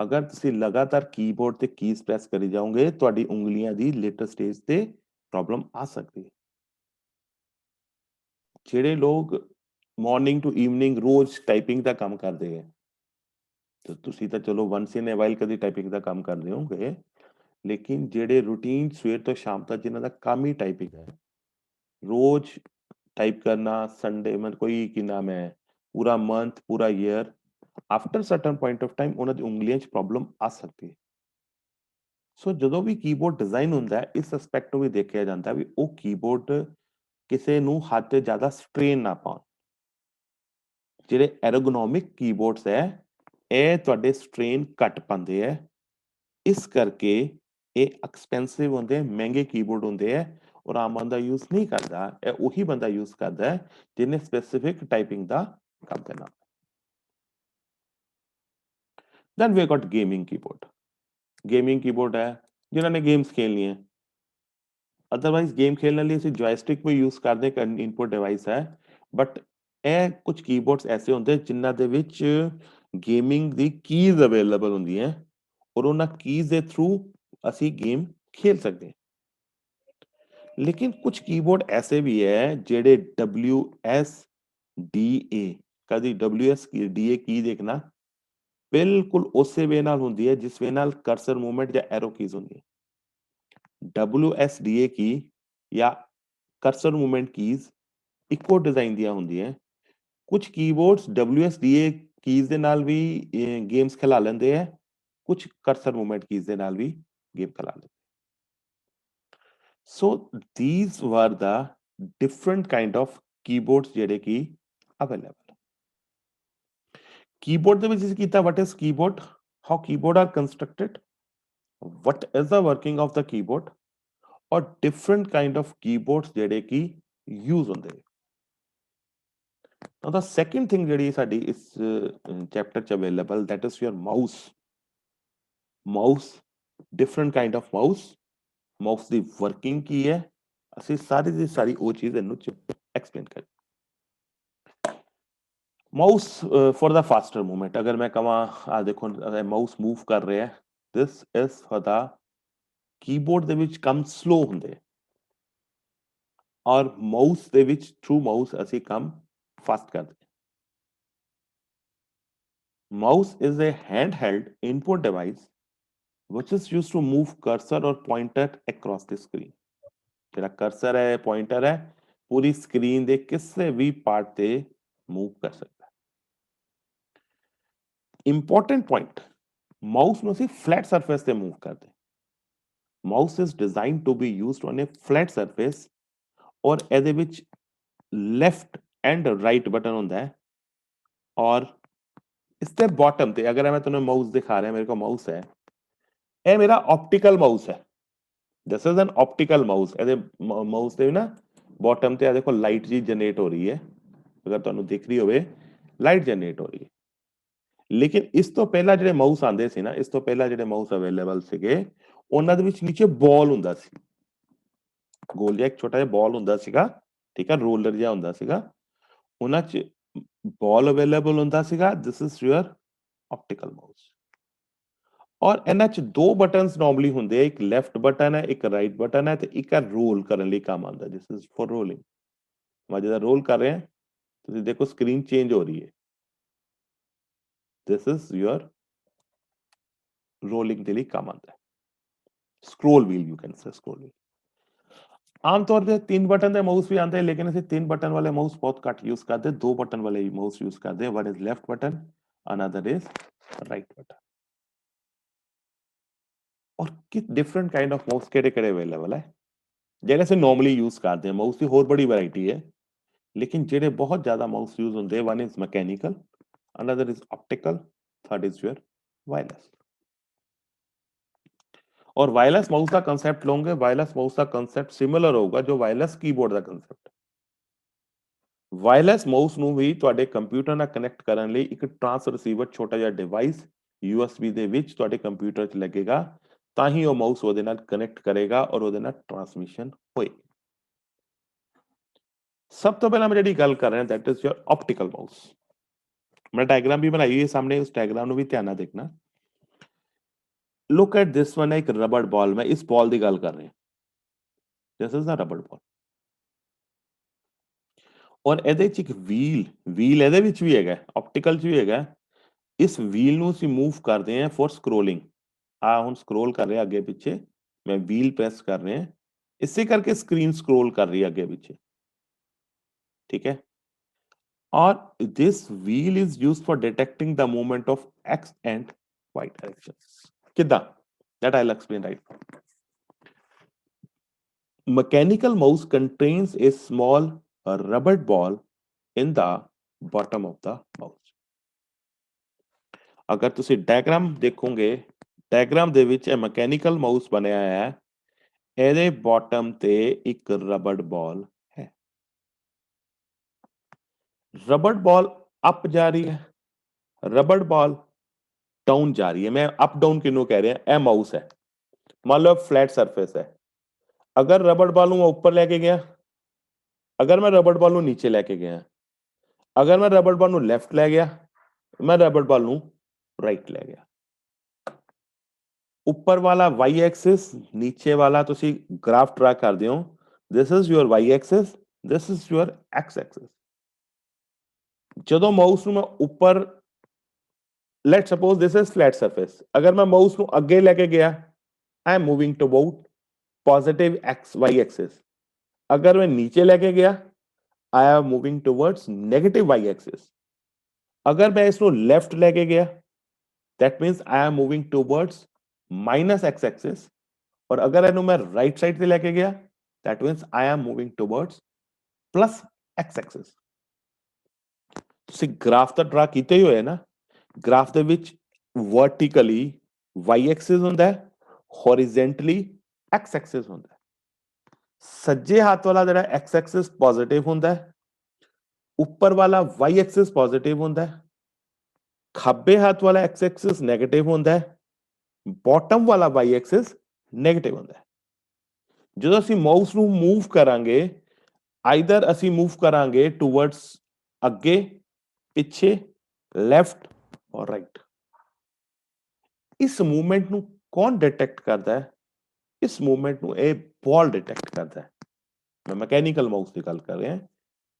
Speaker 1: ਅਗਰ ਤੁਸੀਂ ਲਗਾਤਾਰ ਕੀਬੋਰਡ ਤੇ ਕੀਜ਼ ਪ੍ਰੈਸ ਕਰੀ ਜਾਓਗੇ ਤੁਹਾਡੀ ਉਂਗਲੀਆਂ ਦੀ ਲੇਟਰ ਸਟੇਜ ਤੇ ਪ੍ਰੋਬਲਮ ਆ ਸਕਦੀ ਹੈ। ਜਿਹੜੇ ਲੋਕ ਮਾਰਨਿੰਗ ਟੂ ਈਵਨਿੰਗ ਰੋਜ਼ ਟਾਈਪਿੰਗ ਦਾ ਕੰਮ ਕਰਦੇ ਹੈ, ਤੇ ਤੁਸੀਂ ਤਾਂ ਚਲੋ ਵਨਸ ਇਨ ਅ ਵਾਈਲ ਕਦੀ ਟਾਈਪਿੰਗ ਦਾ ਕੰਮ ਕਰਦੇ ਹੋਗੇ, ਲੇਕਿਨ ਜਿਹੜੇ ਰੂਟੀਨ ਸਵੇਰ ਤੋਂ ਸ਼ਾਮ ਤੱਕ ਜਿਨ੍ਹਾਂ ਦਾ ਕੰਮ ਹੀ ਟਾਈਪਿੰਗ ਹੈ, ਰੋਜ਼ टाइप करना, संडे मतलब कोई की नाम है पूरा मंथ पूरा year, after certain point of time ਉਹਨਾਂ ਦੀ ਉਂਗਲੀਆਂ 'ਚ ਪ੍ਰੋਬਲਮ ਆ ਸਕਦੀ ਹੈ। ਸੋ ਜਦੋਂ ਵੀ ਕੀਬੋਰਡ ਡਿਜ਼ਾਈਨ ਹੁੰਦਾ ਹੈ ਇਸ ਐਸਪੈਕਟ ਨੂੰ ਵੀ ਦੇਖਿਆ ਜਾਂਦਾ ਵੀ ਉਹ ਕੀਬੋਰਡ ਕਿਸੇ ਨੂੰ ਹੱਥ ਤੇ ਜ਼ਿਆਦਾ ਸਟ੍ਰੇਨ ਨਾ ਪਾਉਣ। ਜਿਹੜੇ ਐਰਗੋਨੋਮਿਕ ਕੀਬੋਰਡਸ ਹੈ ਇਹ ਤੁਹਾਡੇ ਸਟ੍ਰੇਨ ਘੱਟ ਪਾਉਂਦੇ ਹੈ, ਇਸ ਕਰਕੇ ਇਹ ਐਕਸਪੈਂਸਿਵ ਹੁੰਦੇ, ਮਹਿੰਗੇ ਕੀਬੋਰਡ ਹੁੰਦੇ ਹੈ। और आम बंदा यूज नहीं करता, वही बंदा यूज करता है जिन्हें स्पेसिफिक टाइपिंग का काम करना। Then we got gaming keyboard. Gaming keyboard है जिन्होंने गेम्स खेलनी है, अदरवाइज गेम खेलने लिए जॉयस्टिक भी यूज करते हैं, इनपुट डिवाइस है, बट ਇਹ ਕੁਝ ਕੀਬੋਰਡਸ ਐਸੇ ਹੁੰਦੇ ਜਿਨ੍ਹਾਂ ਦੇ ਵਿੱਚ ਗੇਮਿੰਗ ਦੀ ਕੀਜ਼ ਅਵੇਲੇਬਲ ਹੁੰਦੀਆਂ ਔਰ ਉਹਨਾਂ ਕੀਜ਼ ਦੇ ਥਰੂ ਅਸੀਂ ਗੇਮ ਖੇਲ ਸਕਦੇ ਹਾਂ। लेकिन कुछ कीबोर्ड ऐसे भी है जेडे WSDA, कदी WSDA की देखना बिल्कुल उसे वे नाल हुंदी है जिस वे नाल कर्सर मूवमेंट या एरो कीज हुंदी है। WSDA की या कर्सर मूवमेंट कीज इको डिजाइन दिया हुंदी है। कुछ कीबोर्ड्स WSDA कीज दे नाल भी गेम्स खिला लेंदे है, कुछ कर्सर मूवमेंट कीज दे नाल भी गेम खिला लेंदे। So these were the different kind of keyboards ਜਿਹੜੇ ਕਿ available। keyboard ਦੇ ਵਿੱਚ ਅਸੀਂ ਕੀਤਾ what is keyboard, how keyboard are constructed, what is the working of the keyboard और different kind of keyboards ਜਿਹੜੇ ਕਿ use ਹੁੰਦੇ। now the second thing ਜਿਹੜੀ ਸਾਡੀ ਇਸ chapter ਚ available that is your mouse। mouse, different kind of mouse, mouse the working ਕੀ ਹੈ, ਅਸੀਂ ਸਾਰੀ ਦੀ ਸਾਰੀ ਉਹ ਚੀਜ਼ ਇਹਨੂੰ ਐਕਸਪਲੇਨ ਕਰ। Mouse for the foster movement, ਅਗਰ ਮੈਂ ਕਹਾਂ ਆ ਦੇਖੋ ਮਾਊਸ ਮੂਵ ਕਰ ਰਿਹਾ, this is for the keyboard ਦੇ ਵਿੱਚ ਕੰਮ ਸਲੋ ਹੁੰਦੇ ਔਰ ਮਾਊਸ ਦੇ ਵਿੱਚ ਥਰੂ ਮਾਊਸ ਅਸੀਂ ਕੰਮ ਫਾਸਟ ਕਰਦੇ। Mouse is a handheld input device which is used to move cursor or pointer across the screen। ਜਿਹੜਾ ਕਰਸਰ ਹੈ ਪੁਆਇੰਟਰ ਹੈ ਪੂਰੀ ਸਕਰੀਨ ਦੇ ਕਿਸੇ ਵੀ ਪਾਰਟ ਤੇ ਮੂਵ ਕਰ ਸਕਦਾ ਹੈ। ਇੰਪੋਰਟੈਂਟ ਪੁਆਇੰਟ, ਮਾਊਸ ਨੂੰ ਅਸੀਂ ਫਲੈਟ ਸਰਫੇਸ ਤੇ ਮੂਵ ਕਰਦੇ। Mouse is designed to be used on a flat surface or ਇਹਦੇ ਵਿੱਚ ਲੈਫਟ ਐਂਡ ਰਾਈਟ ਬਟਨ ਹੁੰਦਾ ਹੈ ਔਰ इसके बॉटम ਤੇ अगर मैं तुम्हें माउस दिखा रहा है मेरे को माउस है ਇਹ ਮੇਰਾ ऑप्टिकल माउस है this is an optical mouse ਇਹਦੇ ਮਾਊਸ ਦੇ ਨਾ ਬॉटम ਤੇ ਆ ਦੇਖੋ ਲਾਈਟ ਜੀ ਜਨਰੇਟ ਹੋ ਰਹੀ ਹੈ ਅਗਰ ਤੁਹਾਨੂੰ ਦਿਖ ਰਹੀ ਹੋਵੇ ਲਾਈਟ ਜਨਰੇਟ ਹੋ ਰਹੀ ਹੈ ਲੇਕਿਨ ਇਸ ਤੋਂ ਪਹਿਲਾਂ ਜਿਹੜੇ ਮਾਊਸ ਆਂਦੇ ਸੀ ਨਾ ਇਸ ਤੋਂ ਪਹਿਲਾਂ ਜਿਹੜੇ ਮਾਊਸ ਅਵੇਲੇਬਲ ਸੀਗੇ ਉਹਨਾਂ ਦੇ ਵਿੱਚ ਨੀਚੇ ਬਾਲ ਹੁੰਦਾ ਸੀ ਗੋਲ ਜਿਹਾ ਇੱਕ ਛੋਟਾ ਜਿਹਾ ਬਾਲ ਹੁੰਦਾ ਸੀਗਾ ਠੀਕ ਹੈ ਰੋਲਰ ਜਿਹਾ ਹੁੰਦਾ ਸੀਗਾ ਉਹਨਾਂ 'ਚ ਬਾਲ ਅਵੇਲੇਬਲ ਹੁੰਦਾ ਸੀਗਾ this is your optical mouse ਔਰ ਇਹਨਾਂ 'ਚ ਦੋ ਬਟਨਸ ਨਾਰਮਲੀ ਹੁੰਦੇ ਆ ਇੱਕ ਲੈਫਟ ਬਟਨ ਹੈ ਇੱਕ ਰਾਈਟ ਬਟਨ ਹੈ ਤੇ ਇੱਕ ਹੈ ਰੋਲ ਕਰਨ ਲਈ ਕੰਮ ਆਉਂਦਾ ਦਿਸ ਇਜ਼ ਫॉर ਰੋਲਿੰਗ ਮੈਂ ਜਿਹਦਾ ਰੋਲ ਕਰ ਰਿਹਾ ਤੁਸੀਂ ਦੇਖੋ ਸਕਰੀਨ ਚੇਂਜ ਹੋ ਰਹੀ ਹੈ ਦਿਸ ਇਜ਼ ਯੂਅਰ ਰੋਲਿੰਗ ਦੇ ਲਈ ਕੰਮ ਆਉਂਦਾ ਹੈ scroll wheel you can say scroll wheel ਆਮ ਤੌਰ ਤੇ ਤਿੰਨ ਬਟਨ ਦੇ ਮਾਊਸ ਵੀ ਆਉਂਦੇ ਲੇਕਿਨ ਅਸੀਂ ਤਿੰਨ ਬਟਨ ਵਾਲੇ ਮਾਊਸ ਬਹੁਤ ਘੱਟ ਯੂਜ਼ ਕਰਦੇ ਦੋ ਬਟਨ ਵਾਲੇ ਮਾਊਸ ਯੂਜ਼ ਕਰਦੇ one is left button another is right button ਔਰ ਕਿ ਡਿਫਰੈਂਟ ਕਾਈਂਡ ਆਫ ਮਾਊਸ ਕਿਹੜੇ ਕਿਹੜੇ ਅਵੇਲੇਬਲ ਹੈ ਜਿਹੜੇ ਅਸੀਂ ਨਾਰਮਲੀ ਯੂਜ਼ ਕਰਦੇ ਹਾਂ ਮਾਊਸ ਦੀ ਹੋਰ ਬੜੀ ਵੈਰਾਈਟੀ ਹੈ ਲੇਕਿਨ ਜਿਹੜੇ ਬਹੁਤ ਜ਼ਿਆਦਾ ਮਾਊਸ ਯੂਜ਼ ਹੁੰਦੇ one is mechanical another is optical third is your wireless और वायरलेस माउस का कंसेप्ट लोगे वायरलेस माउस का कंसेप्ट सिमिलर होगा जो वायरलेस कीबोर्ड का कंसेप्ट वायरलेस माउस ਨੂੰ ਵੀ ਤੁਹਾਡੇ ਕੰਪਿਊਟਰ ਨਾਲ ਕਨੈਕਟ ਕਰਨ ਲਈ ਇੱਕ ਟ੍ਰਾਂਸ ਰਿਸੀਵਰ ਛੋਟਾ ਜਿਹਾ ਡਿਵਾਈਸ USB ਦੇ ਵਿੱਚ ਤੁਹਾਡੇ ਕੰਪਿਊਟਰ 'ਚ ਲੱਗੇਗਾ ਤਾਂ ਹੀ ਉਹ ਮਾਊਸ ਉਹਦੇ ਨਾਲ ਕਨੈਕਟ ਕਰੇਗਾ ਔਰ ਉਹਦੇ ਨਾਲ ਟ੍ਰਾਂਸਮਿਸ਼ਨ ਹੋਏਗੀ ਸਭ ਤੋਂ ਪਹਿਲਾਂ ਮੈਂ ਜਿਹੜੀ ਗੱਲ ਕਰ ਰਿਹਾ that is your optical mouse ਮੈਂ ਡਾਇਗਰਾਮ ਵੀ ਬਣਾਈ ਹੈ ਸਾਹਮਣੇ ਉਸ ਡਾਇਗਰਾਮ ਨੂੰ ਵੀ ਧਿਆਨ ਨਾਲ ਦੇਖਣਾ लुक एट दिस वन है एक रबड़ बॉल मैं इस बॉल की गल कर रहा दिस इज द रबड़ बॉल और ਇਹਦੇ ਚ ਇੱਕ ਵੀਲ ਇਹਦੇ ਵਿੱਚ ਵੀ ਹੈਗਾ ਆਪਟੀਕਲ ਚ ਵੀ ਹੈਗਾ ਇਸ ਵੀਲ ਨੂੰ ਅਸੀਂ ਮੂਵ ਕਰਦੇ ਹਾਂ ਫॉर ਸਕਰੋਲਿੰਗ ਆ ਹੁਣ ਸਕਰੋਲ ਕਰ ਰਿਹਾ ਅੱਗੇ ਪਿੱਛੇ ਮੈਂ ਵੀਲ ਪ੍ਰੈਸ ਕਰ ਰਿਹਾ ਇਸੇ ਕਰਕੇ ਸਕਰੀਨ ਸਕਰੋਲ ਕਰ ਰਹੀ ਹੈ ਅੱਗੇ ਪਿੱਛੇ ठीक है और this wheel is used for detecting the movement of x and y directions किदा that I'll explain right now mechanical mouse contains a small rubber ball in the bottom of the mouse अगर ਤੁਸੀਂ diagram ਦੇਖੋਗੇ diagram ਦੇ ਵਿੱਚ ਇਹ mechanical mouse ਬਣਿਆ ਹੈ ਇਹਦੇ bottom ਤੇ ਇੱਕ ਰਬੜ ਬਾਲ ਹੈ रबड़ बॉल अप जा रही है रबड़ बॉल डाउन जा रही है मैं अप डाउन किनू कह रहे हैं ए माउस है मान लो फ्लैट सरफेस है अगर रबड़ बॉल मैं ऊपर लेके गया अगर मैं रबड़ बॉल नीचे लेके गया अगर मैं रबड़ बॉल लेफ्ट ले गया मैं रबड़ बॉल राइट ले गया ऊपर वाला वाई एक्सिस नीचे वाला तुसी ग्राफ ड्रा कर दियो this is your Y axis this is your X axis ਜਦੋਂ ਮਾਊਸ ਨੂੰ ਮੈਂ ਉੱਪਰ let suppose this is flat surface ਅਗਰ ਮੈਂ ਮਾਊਸ ਨੂੰ ਅੱਗੇ ਲੈ ਕੇ ਗਿਆ I am moving to about positive X Y axis अगर मैं नीचे लेके गया I am moving towards negative Y axis अगर मैं इसको लेफ्ट लेके गया that means I am moving towards minus X axis और अगर इन्हों मैं राइट साइड से लेके गया that means I am moving towards plus x axis ਤੁਸੀਂ ਗ੍ਰਾਫ ਤਾਂ ਡਰਾ ਕੀਤੇ ਹੀ ਹੋਏ ਨਾ ਗ੍ਰਾਫ ਦੇ ਵਿੱਚ ਵਰਟੀਕਲੀ ਵਾਈ ਐਕਸਿਸ ਹੁੰਦਾ ਹੈ ਹੌਰੀਜ਼ੈਂਟਲੀ ਐਕਸ ਐਕਸਿਸ ਹੁੰਦਾ ਹੈ ਸੱਜੇ ਹੱਥ ਵਾਲਾ ਜਿਹੜਾ ਐਕਸ ਐਕਸਿਸ ਪੋਜ਼ਿਟਿਵ ਹੁੰਦਾ ਹੈ ਉੱਪਰ ਵਾਲਾ ਵਾਈ ਐਕਸਿਸ ਪੋਜ਼ਿਟਿਵ ਹੁੰਦਾ ਹੈ ਖੱਬੇ ਹੱਥ ਵਾਲਾ ਐਕਸ ਐਕਸਿਸ ਨੈਗੇਟਿਵ ਹੁੰਦਾ ਹੈ ਬਾਟਮ ਵਾਲਾ ਵਾਈ ਐਕਸਿਸ ਨੈਗੇਟਿਵ ਹੁੰਦਾ ਹੈ ਜਦੋਂ ਅਸੀਂ ਮਾਊਸ ਨੂੰ ਮੂਵ ਕਰਾਂਗੇ ਆਈਦਰ ਅਸੀਂ ਮੂਵ ਕਰਾਂਗੇ ਟੂਵਰਡਸ ਅੱਗੇ ਪਿੱਛੇ ਲੈਫਟ ਔਰ ਰਾਈਟ ਇਸ ਮੂਵਮੈਂਟ ਨੂੰ ਕੌਣ ਡਿਟੈਕਟ ਕਰਦਾ ਹੈ ਇਸ ਮੂਵਮੈਂਟ ਨੂੰ ਇਹ ਬਾਲ ਡਿਟੈਕਟ ਕਰਦਾ ਹੈ ਮੈਂ ਮਕੈਨੀਕਲ ਮਾਊਸ ਦੀ ਗੱਲ ਕਰ ਰਿਹਾ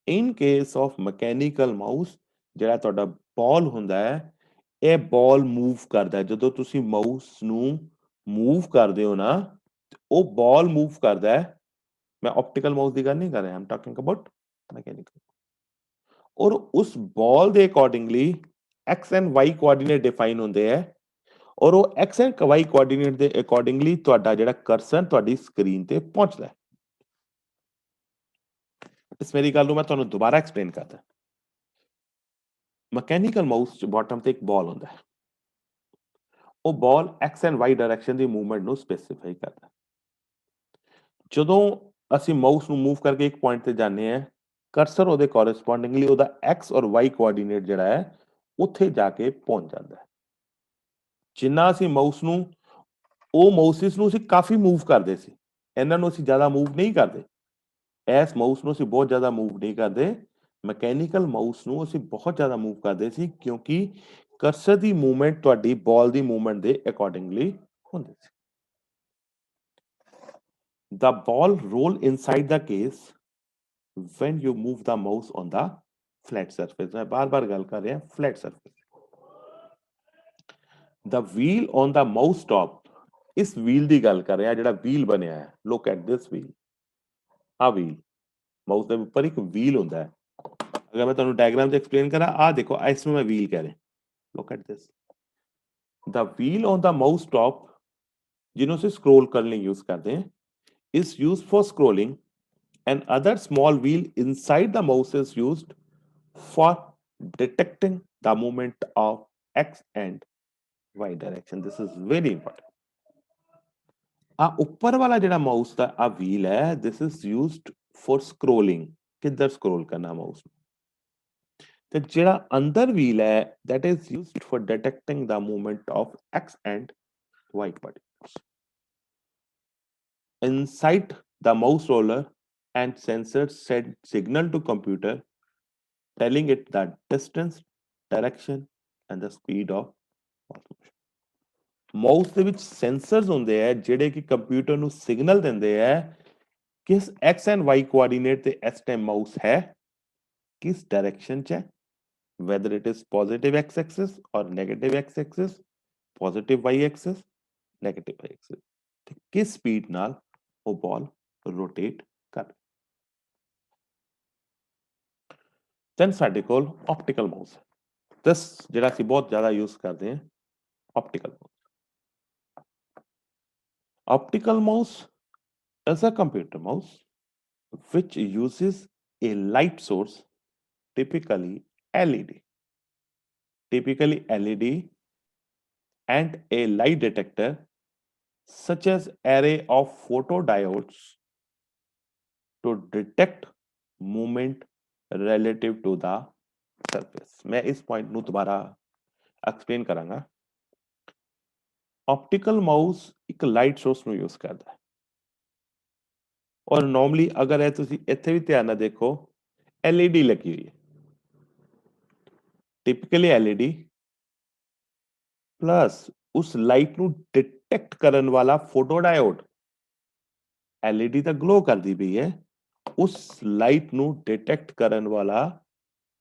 Speaker 1: in case of mechanical mouse ਜਿਹੜਾ ਤੁਹਾਡਾ ਬਾਲ ਹੁੰਦਾ ਹੈ ਇਹ ਬਾਲ ਮੂਵ ਕਰਦਾ ਹੈ ਜਦੋਂ ਤੁਸੀਂ ਮਾਊਸ ਨੂੰ ਮੂਵ ਕਰਦੇ ਹੋ ਨਾ ਉਹ ਬਾਲ ਮੂਵ ਕਰਦਾ ਹੈ ਮੈਂ ਆਪਟੀਕਲ ਮਾਊਸ ਦੀ ਗੱਲ ਨਹੀਂ ਕਰ ਰਿਹਾ ਆਮ ਟਾਕਿੰਗ ਅਬਾਊਟ ਮਕੈਨੀਕਲ और उस बॉल के accordingly x and y coordinate define होंगे है और वो एक्स एंड वाई कोआर्डीनेट के अकॉर्डिंगली तुहाडा जिहड़ा कर्सर तुहाडी स्क्रीन ते पहुंचदा है ਇਸ ਮੇਰੀ ਗੱਲ ਨੂੰ ਮੈਂ ਤੁਹਾਨੂੰ ਦੁਬਾਰਾ ਐਕਸਪਲੇਨ ਕਰਦਾ। ਮਕੈਨੀਕਲ ਮਾਊਸ 'ਚ ਬਾਟਮ ਤੇ ਇੱਕ ਬਾਲ ਹੁੰਦਾ ਹੈ। ਉਹ ਬਾਲ X and Y direction the movement ਨੂੰ ਸਪੈਸੀਫਾਈ ਕਰਦਾ। ਜਦੋਂ ਅਸੀਂ ਮਾਊਸ ਨੂੰ ਮੂਵ ਕਰਕੇ ਇੱਕ ਪੁਆਇੰਟ ਤੇ ਜਾਂਦੇ ਹਾਂ, ਕਰਸਰ ਉਹਦੇ ਕੋਰਸਪੋਂਡਿੰਗਲੀ ਉਹਦਾ ਐਕਸ ਔਰ ਵਾਈ ਕੋਆਰਡੀਨੇਟ ਜਿਹੜਾ ਹੈ ਉੱਥੇ ਜਾ ਕੇ ਪਹੁੰਚ ਜਾਂਦਾ ਹੈ। ਜਿੰਨਾ ਅਸੀਂ ਮਾਊਸ ਨੂੰ ਉਹ ਮਾਊਸਿਸ ਨੂੰ ਅਸੀਂ ਕਾਫੀ ਮੂਵ ਕਰਦੇ ਸੀ, ਇਹਨਾਂ ਨੂੰ ਅਸੀਂ ਜ਼ਿਆਦਾ ਮੂਵ ਨਹੀਂ ਕਰਦੇ। ਇਸ ਮਾਊਸ ਨੂੰ ਅਸੀਂ ਬਹੁਤ ਜ਼ਿਆਦਾ ਮੂਵ ਨਹੀਂ ਕਰਦੇ। ਮਕੈਨੀਕਲ ਮਾਊਸ ਨੂੰ ਅਸੀਂ ਬਹੁਤ ਜ਼ਿਆਦਾ ਮੂਵ ਕਰਦੇ ਸੀ, ਕਿਉਂਕਿ ਕਰਸਰ ਦੀ ਮੂਵਮੈਂਟ ਤੁਹਾਡੀ ਬਾਲ ਦੀ ਮੂਵਮੈਂਟ ਦੇ ਅਕੋਰਡਿੰਗਲੀ ਹੁੰਦੀ ਸੀ। The ball roll inside the case when you move the mouse on the flat surface। मैं बार-बार ਗੱਲ ਕਰ ਰਿਹਾ flat surface। The wheel on the mouse top, ਇਸ wheel ਦੀ ਗੱਲ ਕਰ ਰਿਹਾ, ਜਿਹੜਾ wheel ਬਣਿਆ ਹੈ। Look at this wheel। ਆ wheel, ਮਾਊਸ ਦੇ ਉੱਪਰ ਇੱਕ wheel ਹੁੰਦਾ ਹੈ। ਅਗਰ ਮੈਂ ਤੁਹਾਨੂੰ ਡਾਇਗਰਾਮ 'ਚ ਐਕਸਪਲੇਨ ਕਰਾਂ, ਆ ਦੇਖੋ, ਇਸ ਨੂੰ ਮੈਂ wheel ਕਹਿ ਰਿਹਾ। Look at this। The wheel on the mouse top, ਜਿਹਨੂੰ ਅਸੀਂ scroll ਕਰਨ ਲਈ use ਕਰਦੇ ਹਾਂ, is used for scrolling, and other small wheel inside the mouse is used for detecting the movement of x and y direction। This is very important। ਆ ਉੱਪਰ ਵਾਲਾ ਜਿਹੜਾ ਮਾਊਸ ਦਾ ਆ wheel ਹੈ, this is used for scrolling, ਕਿੱਧਰ scroll ਕਰਨਾ mouse ਨੂੰ। ਤੇ ਜਿਹੜਾ ਅੰਦਰ wheel ਹੈ, that is used for detecting the movement of x and y particles। Inside the mouse roller and sensors send signal to computer telling it the distance, direction and the speed of motion। Mouse ਦੇ ਵਿੱਚ sensors ਹੁੰਦੇ ਆ, ਜਿਹੜੇ ਕਿ computer ਨੂੰ signal ਦਿੰਦੇ ਆ ਕਿਸ ਐਕਸ ਐਂਡ ਵਾਈ ਕੋਆਰਡੀਨੇਟ ਤੇ ਇਸ ਟਾਈਮ ਮਾਊਸ ਹੈ, ਕਿਸ ਡਾਇਰੈਕਸ਼ਨ 'ਚ ਹੈ, whether it is positive x axis or negative x axis, positive y axis, negative y axis, ਤੇ ਕਿਸ ਸਪੀਡ ਨਾਲ ਉਹ ਬਾਲ ਰੋਟੇਟ ਕਰ। ਦੈਨ ਸਾਡੇ ਕੋਲ ਆਪਟੀਕਲ ਮਾਊਸ ਹੈ। ਦਸ ਜਿਹੜਾ ਅਸੀਂ ਬਹੁਤ ਜ਼ਿਆਦਾ ਯੂਜ਼ ਕਰਦੇ ਹਾਂ, optical mouse. Optical mouse is a computer mouse which uses a light source, typically LED, and a light detector such as array of photodiodes to detect movement relative to the surface। मैं इस point ਨੂੰ ਦੁਬਾਰਾ explain ਕਰਾਂਗਾ। Optical mouse ਇੱਕ light source ਨੂੰ use ਕਰਦਾ ਹੈ, ਔਰ ਨਾਰਮਲੀ ਅਗਰ ਇਹ ਤੁਸੀਂ ਇੱਥੇ ਵੀ ਧਿਆਨ ਨਾਲ ਦੇਖੋ, LED ਲੱਗੀ ਹੋਈ ਹੈ। ਟਿਪੀਕਲੀ LED ਪਲੱਸ ਉਸ ਲਾਈਟ ਨੂੰ ਡਿਟੈਕਟ ਕਰਨ ਵਾਲਾ ਫੋਟੋਡਾਇਓਡ। LED ਤਾਂ ਗਲੋ ਕਰਦੀ ਪਈ ਹੈ, ਉਸ ਲਾਈਟ ਨੂੰ ਡਿਟੈਕਟ ਕਰਨ ਵਾਲਾ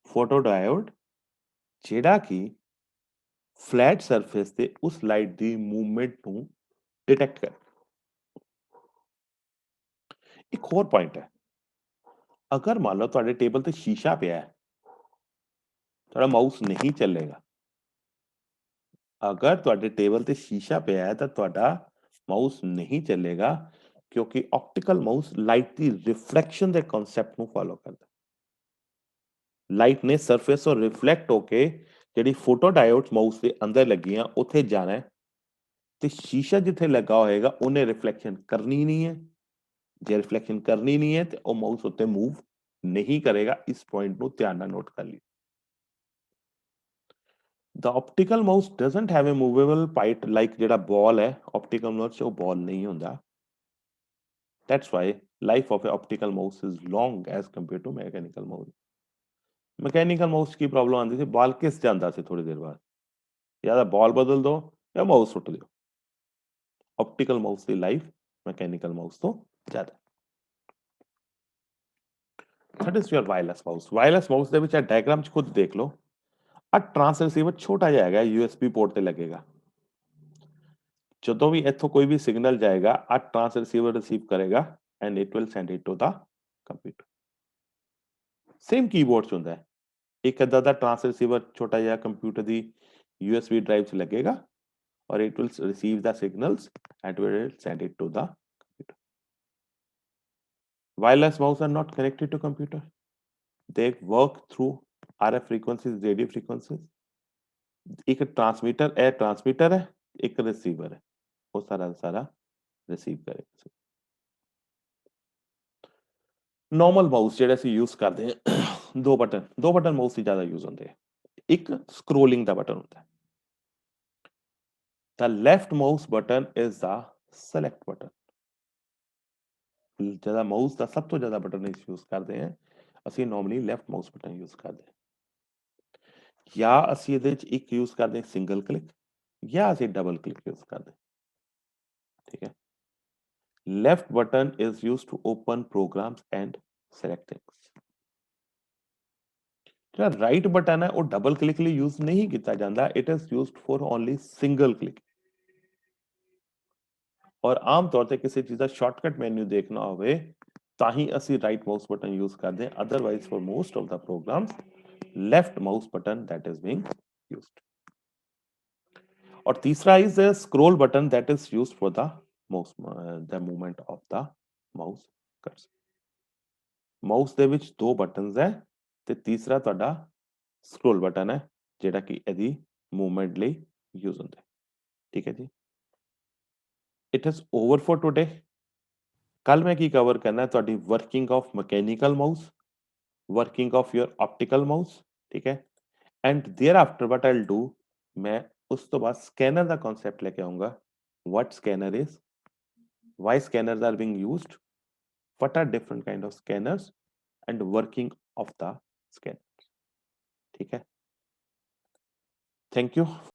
Speaker 1: ਫੋਟੋਡਾਇਓਡ, ਜਿਹੜਾ ਕਿ ਫਲੈਟ ਸਰਫੇਸ ਤੇ ਉਸ ਲਾਈਟ ਦੀ ਮੂਵਮੈਂਟ ਨੂੰ ਡਿਟੈਕਟ ਕਰ। ਇੱਕ ਹੋਰ ਪੁਆਇੰਟ ਹੈ, ਅਗਰ ਮੰਨ ਲਓ ਤੁਹਾਡੇ ਟੇਬਲ ਤੇ ਸ਼ੀਸ਼ਾ ਪਿਆ ਹੈ, ਤੁਹਾਡਾ ਮਾਊਸ ਨਹੀਂ ਚੱਲੇਗਾ। ਅਗਰ ਤੁਹਾਡੇ ਟੇਬਲ ਤੇ ਸ਼ੀਸ਼ਾ ਪਿਆ ਹੈ ਤਾਂ ਤੁਹਾਡਾ ਮਾਊਸ ਨਹੀਂ ਚੱਲੇਗਾ, ਕਿਉਂਕਿ ਆਪਟੀਕਲ ਮਾਊਸ ਲਾਈਟ ਦੀ ਰਿਫਲੈਕਸ਼ਨ ਦੇ ਕਨਸੈਪਟ ਨੂੰ ਫਾਲੋ ਕਰਦਾ। ਲਾਈਟ ਨੇ ਸਰਫੇਸ ਤੋਂ ਰਿਫਲੈਕਟ ਹੋ ਕੇ ਜਿਹੜੀ ਫੋਟੋਡਾਇਓਡਸ ਮਾਊਸ ਦੇ ਅੰਦਰ ਲੱਗੀਆਂ ਉੱਥੇ ਜਾਣਾ ਹੈ, ਤੇ ਸ਼ੀਸ਼ਾ ਜਿੱਥੇ ਲੱਗਾ ਹੋਏਗਾ ਉਹਨੇ ਰਿਫਲੈਕਸ਼ਨ ਕਰਨੀ ਨਹੀਂ ਹੈ। ਜੇ ਰਿਫਲੈਕਸ਼ਨ ਕਰਨੀ ਨਹੀਂ ਹੈ ਤੇ ਉਹ ਮਾਊਸ ਉੱਤੇ ਮੂਵ ਨਹੀਂ ਕਰੇਗਾ। ਇਸ ਪੁਆਇੰਟ ਨੂੰ ਧਿਆਨ ਨਾਲ ਨੋਟ ਕਰ ਲਈ। The optical mouse doesn't have a movable part like ਜਿਹੜਾ ball ਹੈ, optical mouse 'ਚ ਉਹ ball ਨਹੀਂ ਹੁੰਦਾ। That's why life of a optical mouse is long as compared to mechanical mouse। Mechanical mouse Ki problem ਆਉਂਦੀ ਸੀ, ਬਾਲ ਘਿਸ ਜਾਂਦਾ ਸੀ ਥੋੜੀ ਦੇਰ ਬਾਅਦ, ਜਾਂ ਤਾਂ ਬਾਲ ਬਦਲ ਦਿਓ ਜਾਂ ਮਾਊਸ ਸੁੱਟ ਦਿਓ। ਆਪਟੀਕਲ ਮਾਊਸ ਦੀ ਲਾਈਫ ਮਕੈਨੀਕਲ ਮਾਊਸ ਤੋਂ ਜ਼ਿਆਦਾ। That is your wireless mouse। Wireless mouse ਦੇ ਵਿੱਚ ਡਾਇਗਰਾਮ 'ਚ ਖੁਦ ਦੇਖ ਲਓ, ਆ ਟ੍ਰਾਂਸਰਿਸੀਵਰ ਛੋਟਾ ਜਿਹਾ ਹੈਗਾ, USB ਪੋਰਟ ਤੇ ਲੱਗੇਗਾ। ਜਦੋਂ ਵੀ ਇੱਥੋਂ ਕੋਈ ਵੀ ਸਿਗਨਲ ਜਾਏਗਾ, ਆ ਟ੍ਰਾਂਸਰਿਸੀਵਰ ਰਿਸੀਵ ਕਰੇਗਾ and it will send it to the computer. Same keyboard 'ਚ ਹੁੰਦਾ ਹੈ, ਇੱਕ ਅੱਧਾ ਦਾ ਟ੍ਰਾਂਸਰਿਸੀਵਰ ਛੋਟਾ ਜਿਹਾ ਕੰਪਿਊਟਰ ਦੀ USB ਡਰਾਈਵ 'ਚ ਲੱਗੇਗਾ, or it will receive the signals and will send it to the Wireless mouse are not connected to computer. They work through RF frequencies, radio frequencies. एक ट्रांसमीटर है, एक रिसीवर है, वो सारा receive करेगा। Normal mouse ਜਿਹੜੇ ਅਸੀਂ use ਕਰਦੇ ਹਾਂ ਦੋ ਬਟਨ ਮਾਊਸ ਹੀ ਜ਼ਿਆਦਾ ਯੂਜ਼ ਹੁੰਦੇ ਆ। ਇੱਕ ਸਕਰੋਲਿੰਗ ਦਾ ਬਟਨ ਹੁੰਦਾ ਹੈ। The left mouse button is the select button। ज्यादा माउस ਦਾ ਸਭ ਤੋਂ ਜ਼ਿਆਦਾ ਬਟਨ ਇਸ ਯੂਜ਼ ਕਰਦੇ ਹਾਂ ਅਸੀਂ normally left mouse button use ਕਰਦੇ ਹਾਂ। ਜਾਂ ਅਸੀਂ ਇਹਦੇ ਵਿੱਚ ਇੱਕ ਯੂਜ਼ ਕਰਦੇ ਹਾਂ ਸਿੰਗਲ ਕਲਿੱਕ, ਜਾਂ ਅਸੀਂ ਡਬਲ ਕਲਿੱਕ ਯੂਜ਼ ਕਰਦੇ ਹਾਂ। ਠੀਕ ਹੈ। left button is used to open programs and select things। ਜਿਹੜਾ ਰਾਈਟ ਬਟਨ ਹੈ ਉਹ ਡਬਲ ਕਲਿੱਕ ਲਈ ਯੂਜ਼ ਨਹੀਂ ਕੀਤਾ ਜਾਂਦਾ, it is used for only single click. ਔਰ ਆਮ ਤੌਰ ਤੇ ਕਿਸੇ ਚੀਜ਼ ਦਾ ਸ਼ਾਰਟਕਟ ਮੈਨੂ ਦੇਖਣਾ ਹੋਵੇ ਤਾਂ ਹੀ ਅਸੀਂ ਰਾਈਟ ਮਾਊਸ ਬਟਨ ਯੂਜ਼ ਕਰਦੇ ਹਾਂ। Otherwise for most of the programs left mouse button that is being used। और तीसरा is a scroll button that is used for the mouse the movement of the mouse cursor। Mouse ਦੇ ਵਿੱਚ ਦੋ buttons ਹੈ ਤੇ ਤੀਸਰਾ ਤੁਹਾਡਾ scroll button ਹੈ ਜਿਹੜਾ ਕਿ ਇਹਦੀ ਮੂਵਮੈਂਟ ਲਈ ਯੂਜ਼ ਹੁੰਦਾ ਹੈ। ਠੀਕ ਹੈ ਜੀ। It is over for today. ਕੱਲ ਮੈਂ ਕੀ ਕਵਰ ਕਰਨਾ ਤੁਹਾਡੀ working of mechanical mouse, working of your optical mouse. ठीक है। And thereafter what I will do, मैं उस तो बाद स्कैनर का कॉन्सेप्ट लेके आऊंगा। What scanner is, why scanners are being used, what are different kind of scanners and working of the scanner. ठीक है। Thank you.